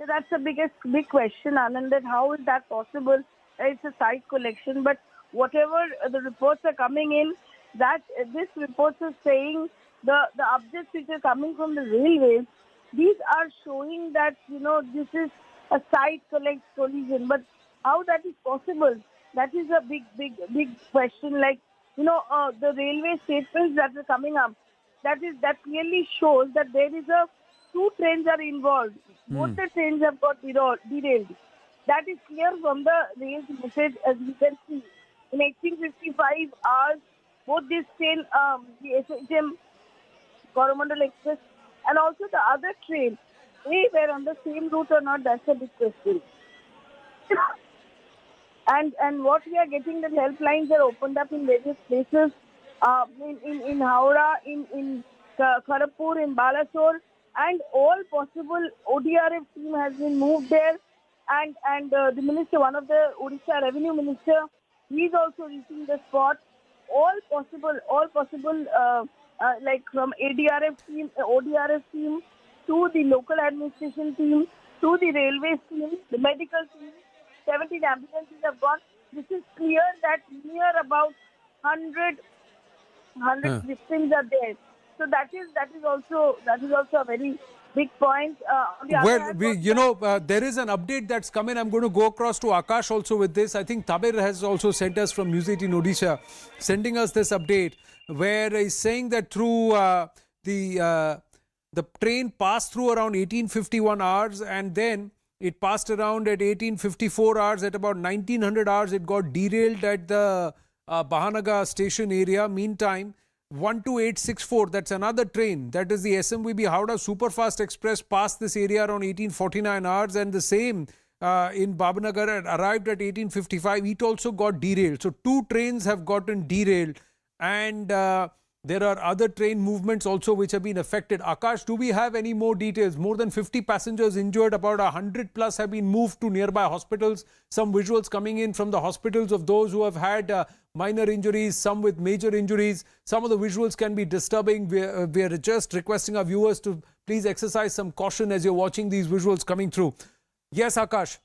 That's the big question, Anand, that how is that possible? It's a side collection, but whatever the reports are coming in, that this reports are saying the updates which are coming from the railways, these are showing that, this is a side collision. But how that is possible? That is a big question. Like, the railway statements that are coming up, that clearly shows that there is 2 trains are involved. Both the trains have got derailed. That is clear from the rail's message, as you can see. In 1855 hours, both this train, the SHM Coromandel Express, and also the other train, they were on the same route or not, that's a big question. And what we are getting, the helplines are opened up in various places, in Howrah, in Kharagpur, in Balasore, and all possible ODRF team has been moved there, and the minister, one of the Odisha Revenue Minister, he is also reaching the spot. All possible, like from ADRF team, ODRF team, to the local administration team, to the railways team, the medical team, 17 ambulances have gone. This is clear that near about 100 victims are there. So that is also a very big point. Well, there is an update that's coming. I'm going to go across to Akash also with this. I think Tabir has also sent us from News18 Odisha, sending us this update where he's saying that through the train passed through around 1851 hours, and then it passed around at 1854 hours. At about 1900 hours, it got derailed at the Bahanaga station area. Meantime, 12864, that's another train, that is the SMVB Howrah Superfast Express, passed this area around 1849 hours, and the same in Bahanaga arrived at 1855. It also got derailed. So 2 trains have gotten derailed, and there are other train movements also which have been affected. Akash, do we have any more details? More than 50 passengers injured, about 100 plus have been moved to nearby hospitals. Some visuals coming in from the hospitals of those who have had minor injuries, some with major injuries. Some of the visuals can be disturbing. We are just requesting our viewers to please exercise some caution as you're watching these visuals coming through. Yes, Akash.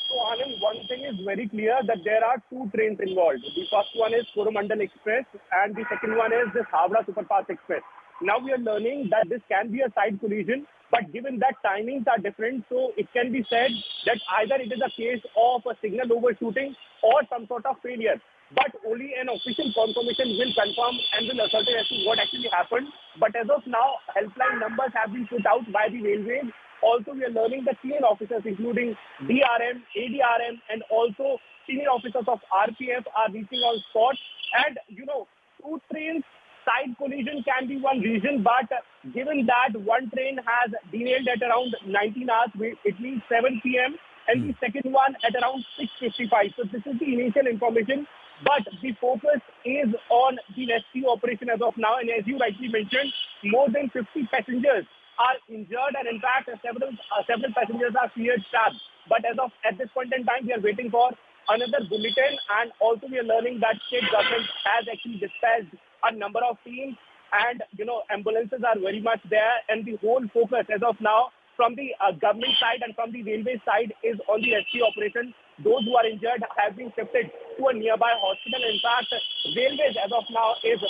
So, Anand, one thing is very clear that there are 2 trains involved. The first one is Coromandel Express and the second one is this Howrah Superfast Express. Now we are learning that this can be a side collision, but given that timings are different, so it can be said that either it is a case of a signal overshooting or some sort of failure. But only an official confirmation will confirm and will ascertain as to what actually happened. But as of now, helpline numbers have been put out by the railways. Also, we are learning that senior officers, including DRM, ADRM, and also senior officers of RPF are reaching on spot. And, 2 trains, side collision can be one reason, but given that one train has derailed at around 19 hours, it means 7 p.m., and the second one at around 6:55. So this is the initial information, but the focus is on the rescue operation as of now. And as you rightly mentioned, more than 50 passengers are injured, and in fact, several passengers are feared trapped. But at this point in time, we are waiting for another bulletin, and also we are learning that state government has actually dispatched a number of teams, and ambulances are very much there, and the whole focus as of now from the government side and from the railway side is on the rescue operation. Those who are injured have been shifted to a nearby hospital. In fact, railways as of now is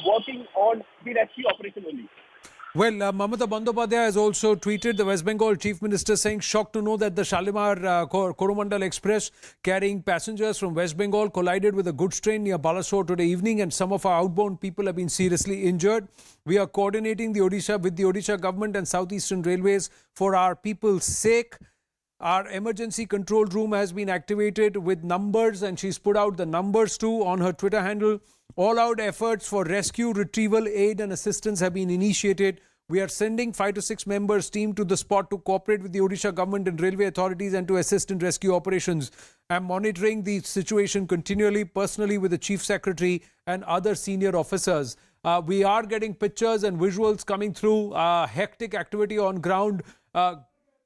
working on the rescue operation only. Well, Mamata Bandyopadhyay has also tweeted, the West Bengal Chief Minister, saying, shocked to know that the Shalimar Coromandel Express carrying passengers from West Bengal collided with a goods train near Balasore today evening, and some of our outbound people have been seriously injured. We are coordinating with the Odisha government and Southeastern Railways for our people's sake. Our emergency control room has been activated with numbers, and she's put out the numbers too on her Twitter handle. All-out efforts for rescue, retrieval, aid and assistance have been initiated. We are sending 5 to 6 members team to the spot to cooperate with the Odisha government and railway authorities and to assist in rescue operations. I'm monitoring the situation continually, personally with the Chief Secretary and other senior officers. We are getting pictures and visuals coming through, hectic activity on ground.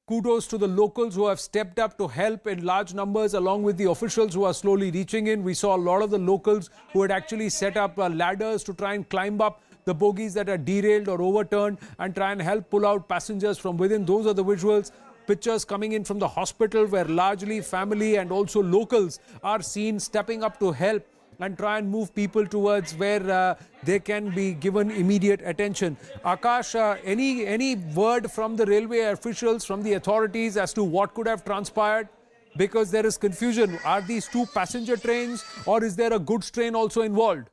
Kudos to the locals who have stepped up to help in large numbers, along with the officials who are slowly reaching in. We saw a lot of the locals who had actually set up ladders to try and climb up the bogies that are derailed or overturned and try and help pull out passengers from within. Those are the visuals. Pictures coming in from the hospital where largely family and also locals are seen stepping up to help and try and move people towards where they can be given immediate attention. Akash, any word from the railway officials, from the authorities as to what could have transpired? Because there is confusion. Are these two passenger trains or is there a goods train also involved?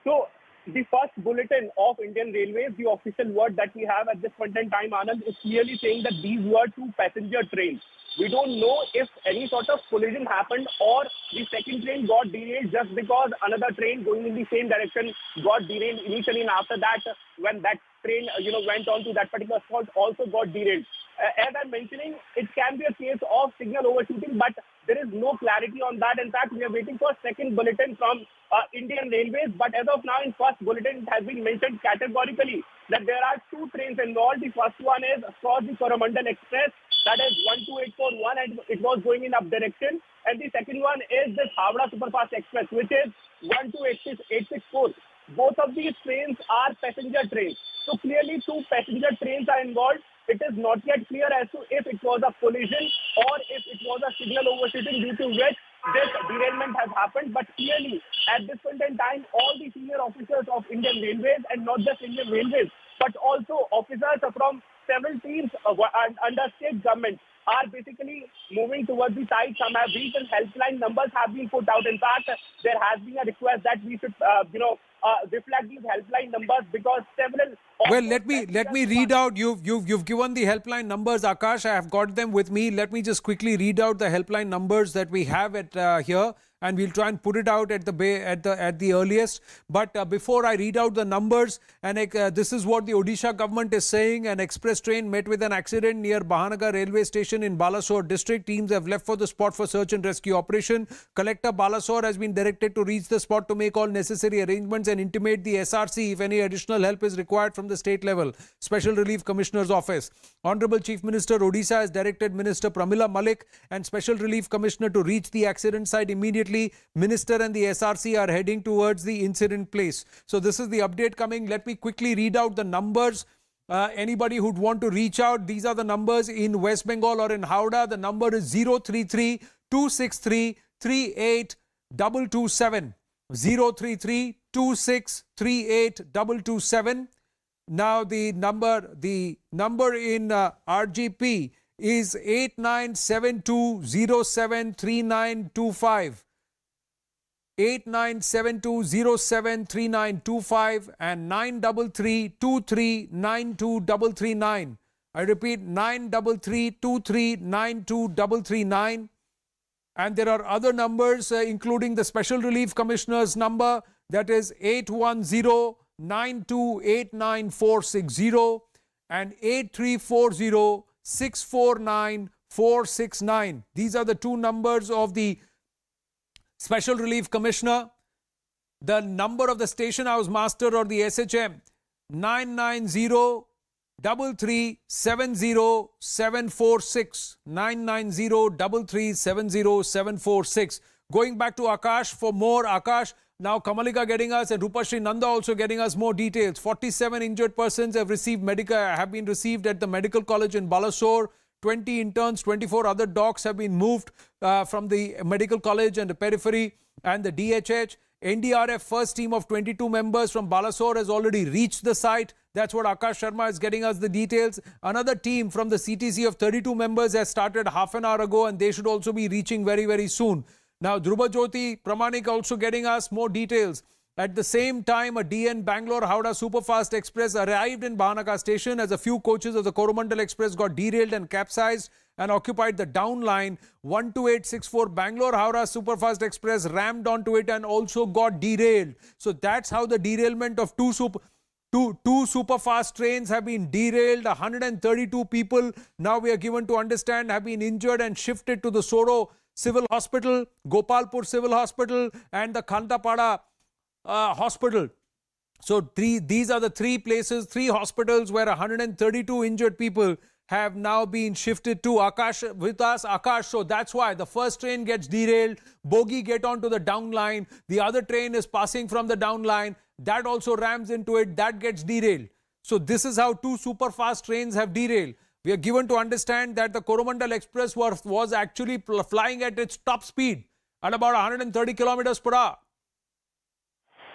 So, the first bulletin of Indian Railways, the official word that we have at this point in time, Anand, is clearly saying that these were two passenger trains. We don't know if any sort of collision happened or the second train got derailed just because another train going in the same direction got derailed initially, and after that, when that train went on to that particular spot, also got derailed. As I'm mentioning, it can be a case of signal overshooting, but there is no clarity on that. In fact, we are waiting for second bulletin from Indian Railways, but as of now, in first bulletin, it has been mentioned categorically that there are two trains involved. The first one is, of course, the Coromandel Express, that is 12841, and it was going in up direction. And the second one is this Havra Superfast Express, which is 12864. Both of these trains are passenger trains. So clearly two passenger trains are involved. It is not yet clear as to if it was a collision or if it was a signal overshooting due to which this derailment has happened. But clearly, at this point in time, all the senior officers of Indian Railways, and not just Indian Railways, but also officers from several teams under state government, are basically moving towards the site. Some have reached and helpline numbers have been put out. In fact, there has been a request that we should, reflect these helpline numbers because several. Well, let me read out. You've given the helpline numbers, Akash. I have got them with me. Let me just quickly read out the helpline numbers that we have at here, and we'll try and put it out at the earliest. But before I read out the numbers, and this is what the Odisha government is saying: an express train met with an accident near Bahanaga railway station in Balasore district. Teams have left for the spot for search and rescue operation. Collector Balasore has been directed to reach the spot to make all necessary arrangements and intimate the SRC if any additional help is required from the state level. Special Relief Commissioner's Office. Honorable Chief Minister Odisha has directed Minister Pramila Malik and Special Relief Commissioner to reach the accident site immediately. Minister and the SRC are heading towards the incident place. So this is the update coming. Let me quickly read out the numbers. Anybody who'd want to reach out, these are the numbers in West Bengal or in Howrah. The number is 033 263 38227. 033 2638 227. Now the number in RGP is 8972073925. 8972073925 and 933239239. I repeat, 933239239. And there are other numbers, including the Special Relief Commissioner's number, that is 810-9289-460 and 8340-649-469. These are the two numbers of the Special Relief Commissioner. The number of the Station House Master or the SHM, 990-3370-746. 990-3370-746. Going back to Akash for more. Akash, now Kamalika getting us and Rupashri Nanda also getting us more details. 47 injured persons have been received at the medical college in Balasore. 20 interns, 24 other docs have been moved from the medical college and the periphery and the DHH. NDRF first team of 22 members from Balasore has already reached the site. That's what Akash Sharma is getting us the details. Another team from the CTC of 32 members has started half an hour ago, and they should also be reaching very, very soon. Now, Dhruva Jyoti Pramanik also getting us more details. At the same time, a DN Bangalore Howrah Superfast Express arrived in Bahanaga station as a few coaches of the Coromandel Express got derailed and capsized and occupied the down line. 12864 Bangalore Howrah Superfast Express rammed onto it and also got derailed. So that's how the derailment of two superfast trains have been derailed. 132 people, now we are given to understand, have been injured and shifted to the Soro Civil Hospital, Gopalpur Civil Hospital and the Khantapada Hospital. So these are the three places, three hospitals where 132 injured people have now been shifted to. Akash with us. Akash, so that's why the first train gets derailed, bogie get onto the down line, the other train is passing from the down line, that also rams into it, that gets derailed. So this is how two super fast trains have derailed. We are given to understand that the Coromandel Express was actually flying at its top speed at about 130 kilometers per hour.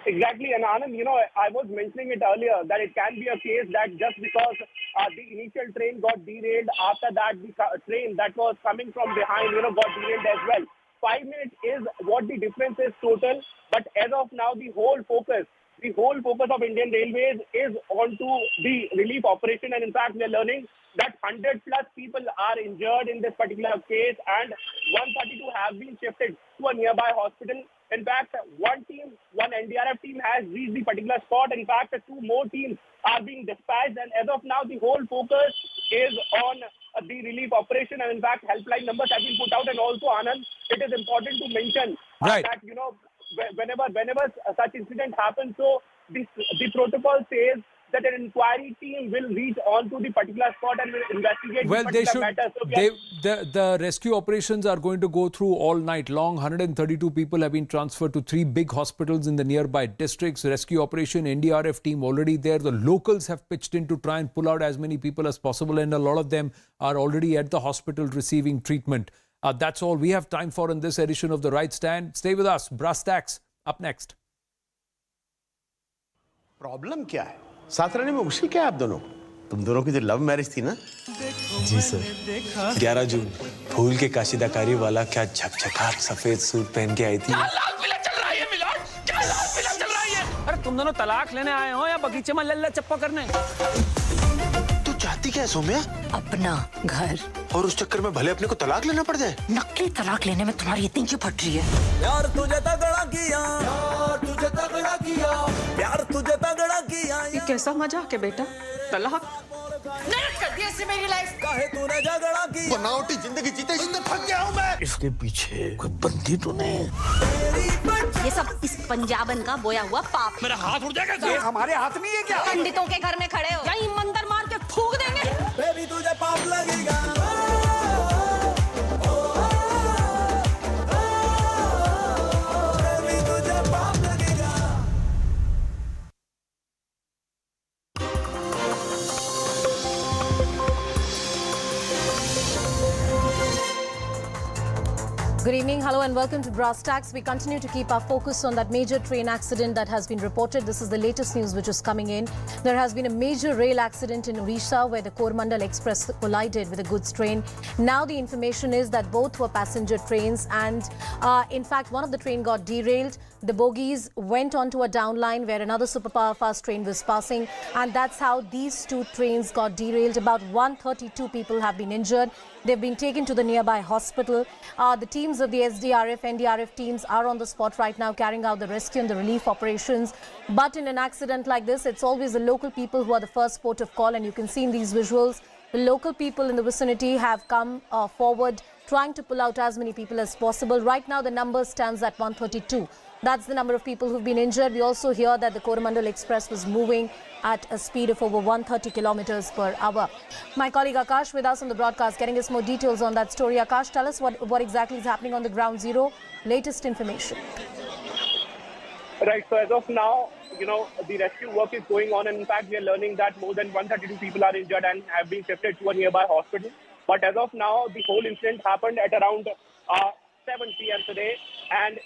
Exactly, and Anand, I was mentioning it earlier that it can be a case that just because the initial train got derailed, after that the train that was coming from behind, got derailed as well. 5 minutes is what the difference is total, but as of now, the whole focus of Indian Railways is onto the relief operation, and in fact, we are learning that 100 plus people are injured in this particular case, and 132 have been shifted to a nearby hospital. In fact, one NDRF team has reached the particular spot. In fact, 2 more teams are being dispatched, and as of now, the whole focus is on the relief operation. And in fact, helpline numbers have been put out. And also, Anand, it is important to mention that whenever such incident happens, so the protocol says that an inquiry team will reach on to the particular spot and will investigate the particular matter. So the rescue operations are going to go through all night long. 132 people have been transferred to 3 big hospitals in the nearby districts. Rescue operation, NDRF team already there. The locals have pitched in to try and pull out as many people as possible, and a lot of them are already at the hospital receiving treatment. That's all we have time for in this edition of The Right Stand. Stay with us. Brass tacks up next. Problem क्या है? साथ रहने में मुश्किल क्या है आप दोनों? तुम दोनों की जो लव मैरिज थी ना? जी सर। 11 जून फूल के काशीदाकारी वाला क्या झकझकाट सफेद सूट पहन के आई थी। क्या लाल पीला चल रहा है मिलोड? क्या लाल पीला चल रहा है? अरे तुम दोनों तलाक लेने आए हो या बगीचे में लल्ला चप्पा करने? तू चाहती क्या है सौम्या? अपना घर। और उस चक्कर में भले अपने को तलाक लेना पड़ जाए। नकली तलाक लेने में तुम्हारी इतनी क्यों फट रही है? यार तुझे तगड़ा किया, यार तुझे तगड़ा किया, यार तुझे तगड़ा किया। ये कैसा मजाक है बेटा? तलाक नरक कर दिया इससे मेरी लाइफ। काहे तूने झगड़ा किया? बनावटी जिंदगी जीते जीते थक गया हूँ मैं। इसके पीछे कोई बंदी तो नहीं? ये सब इस पंजाबन का बोया हुआ पाप। मेरा हाथ उड़ जाएगा। ये हमारे हाथ में है क्या? पंडितों के घर में खड़े हो, यहीं मंदिर मार के फूंक देंगे। बेबी तुझे पाप लगेगा। Good evening, hello and welcome to Brass Tacks. We continue to keep our focus on that major train accident that has been reported. This is the latest news which is coming in. There has been a major rail accident in Odisha where the Coromandel Express collided with a goods train. Now the information is that both were passenger trains and in fact one of the train got derailed. The bogies went onto a downline where another superfast train was passing, and that's how these 2 trains got derailed. About 132 people have been injured. They've been taken to the nearby hospital. The teams of the SDRF, NDRF teams are on the spot right now carrying out the rescue and the relief operations. But in an accident like this, it's always the local people who are the first port of call, and you can see in these visuals, the local people in the vicinity have come forward trying to pull out as many people as possible. Right now, the number stands at 132. That's the number of people who've been injured. We also hear that the Coromandel Express was moving at a speed of over 130 kilometers per hour. My colleague Akash with us on the broadcast, getting us more details on that story. Akash, tell us what exactly is happening on the ground zero. Latest information. Right, so as of now, the rescue work is going on, and in fact, we are learning that more than 132 people are injured and have been shifted to a nearby hospital. But as of now, the whole incident happened at around 7 p.m. today. And,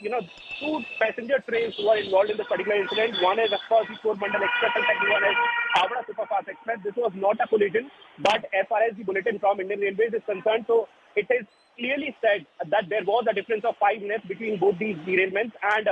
two passenger trains were involved in this particular incident. One is, of course, the Coromandel Express, and second one is Havana Superfast Express. This was not a collision, but as far as the bulletin from Indian Railways is concerned, so it is clearly said that there was a difference of 5 minutes between both these derailments. And,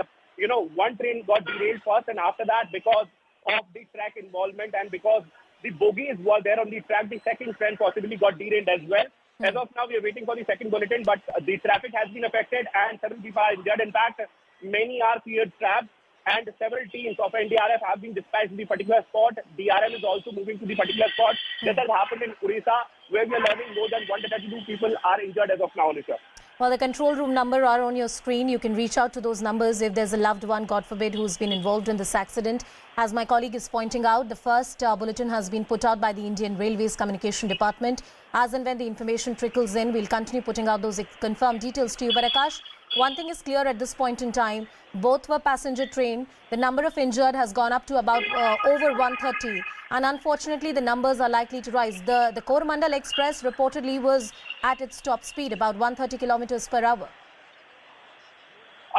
one train got derailed first, and after that, because of the track involvement and because the bogies were there on the track, the second train possibly got derailed as well. As of now, we are waiting for the second bulletin, but the traffic has been affected and several people are injured. In fact, many are cleared trapped, and several teams of NDRF have been dispatched to the particular spot. DRM is also moving to the particular spot. This has happened in Odisha, where we are learning more than 132 people are injured as of now, Nisha. Well, the control room number are on your screen. You can reach out to those numbers if there's a loved one, God forbid, who's been involved in this accident. As my colleague is pointing out, the first bulletin has been put out by the Indian Railways Communication Department. As and when the information trickles in, we'll continue putting out those confirmed details to you. But Akash, one thing is clear at this point in time. Both were passenger train. The number of injured has gone up to about over 130. And unfortunately, the numbers are likely to rise. The Coromandel Express reportedly was at its top speed, about 130 kilometers per hour.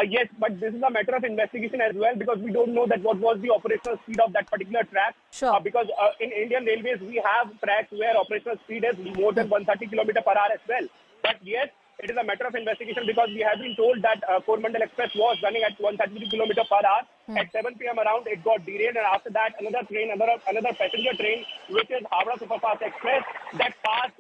Yes, but this is a matter of investigation as well, because we don't know that what was the operational speed of that particular track. Sure. Because in Indian Railways, we have tracks where operational speed is more than 130 km per hour as well. But yes, it is a matter of investigation, because we have been told that Coromandel Express was running at 132 km per hour. At 7 p.m. around, it got derailed, and after that, another passenger train, which is Havana Superfast Express, that passed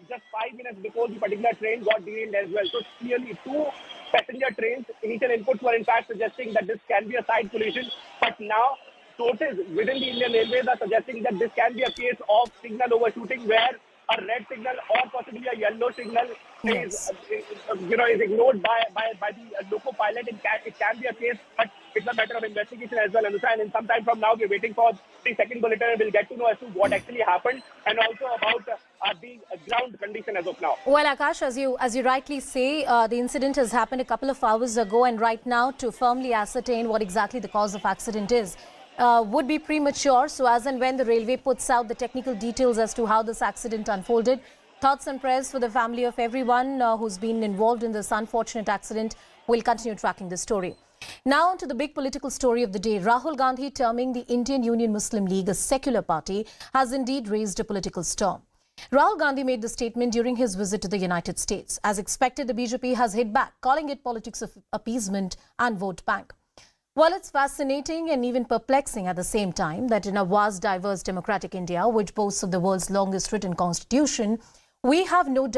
just 5 minutes before the particular train got derailed as well. So clearly, two passenger trains, initial inputs were in fact suggesting that this can be a side collision, but now sources within the Indian Railways are suggesting that this can be a case of signal overshooting, where a red signal or possibly a yellow signal is ignored by the loco pilot. It can be a case, but it's a matter of investigation as well. And some time from now, we're waiting for the second bulletin, and we'll get to know as to what actually happened, and also about the ground condition as of now. Well, Akash, as you rightly say, the incident has happened a couple of hours ago, and right now, to firmly ascertain what exactly the cause of accident is, would be premature. So as and when the railway puts out the technical details as to how this accident unfolded, thoughts and prayers for the family of everyone who's been involved in this unfortunate accident. We'll continue tracking the story. Now on to the big political story of the day. Rahul Gandhi, terming the Indian Union Muslim League a secular party, has indeed raised a political storm. Rahul Gandhi made the statement during his visit to the United States. As expected, the BJP has hit back, calling it politics of appeasement and vote bank. Well, it's fascinating and even perplexing at the same time that in a vast, diverse democratic India, which boasts of the world's longest written constitution, we have no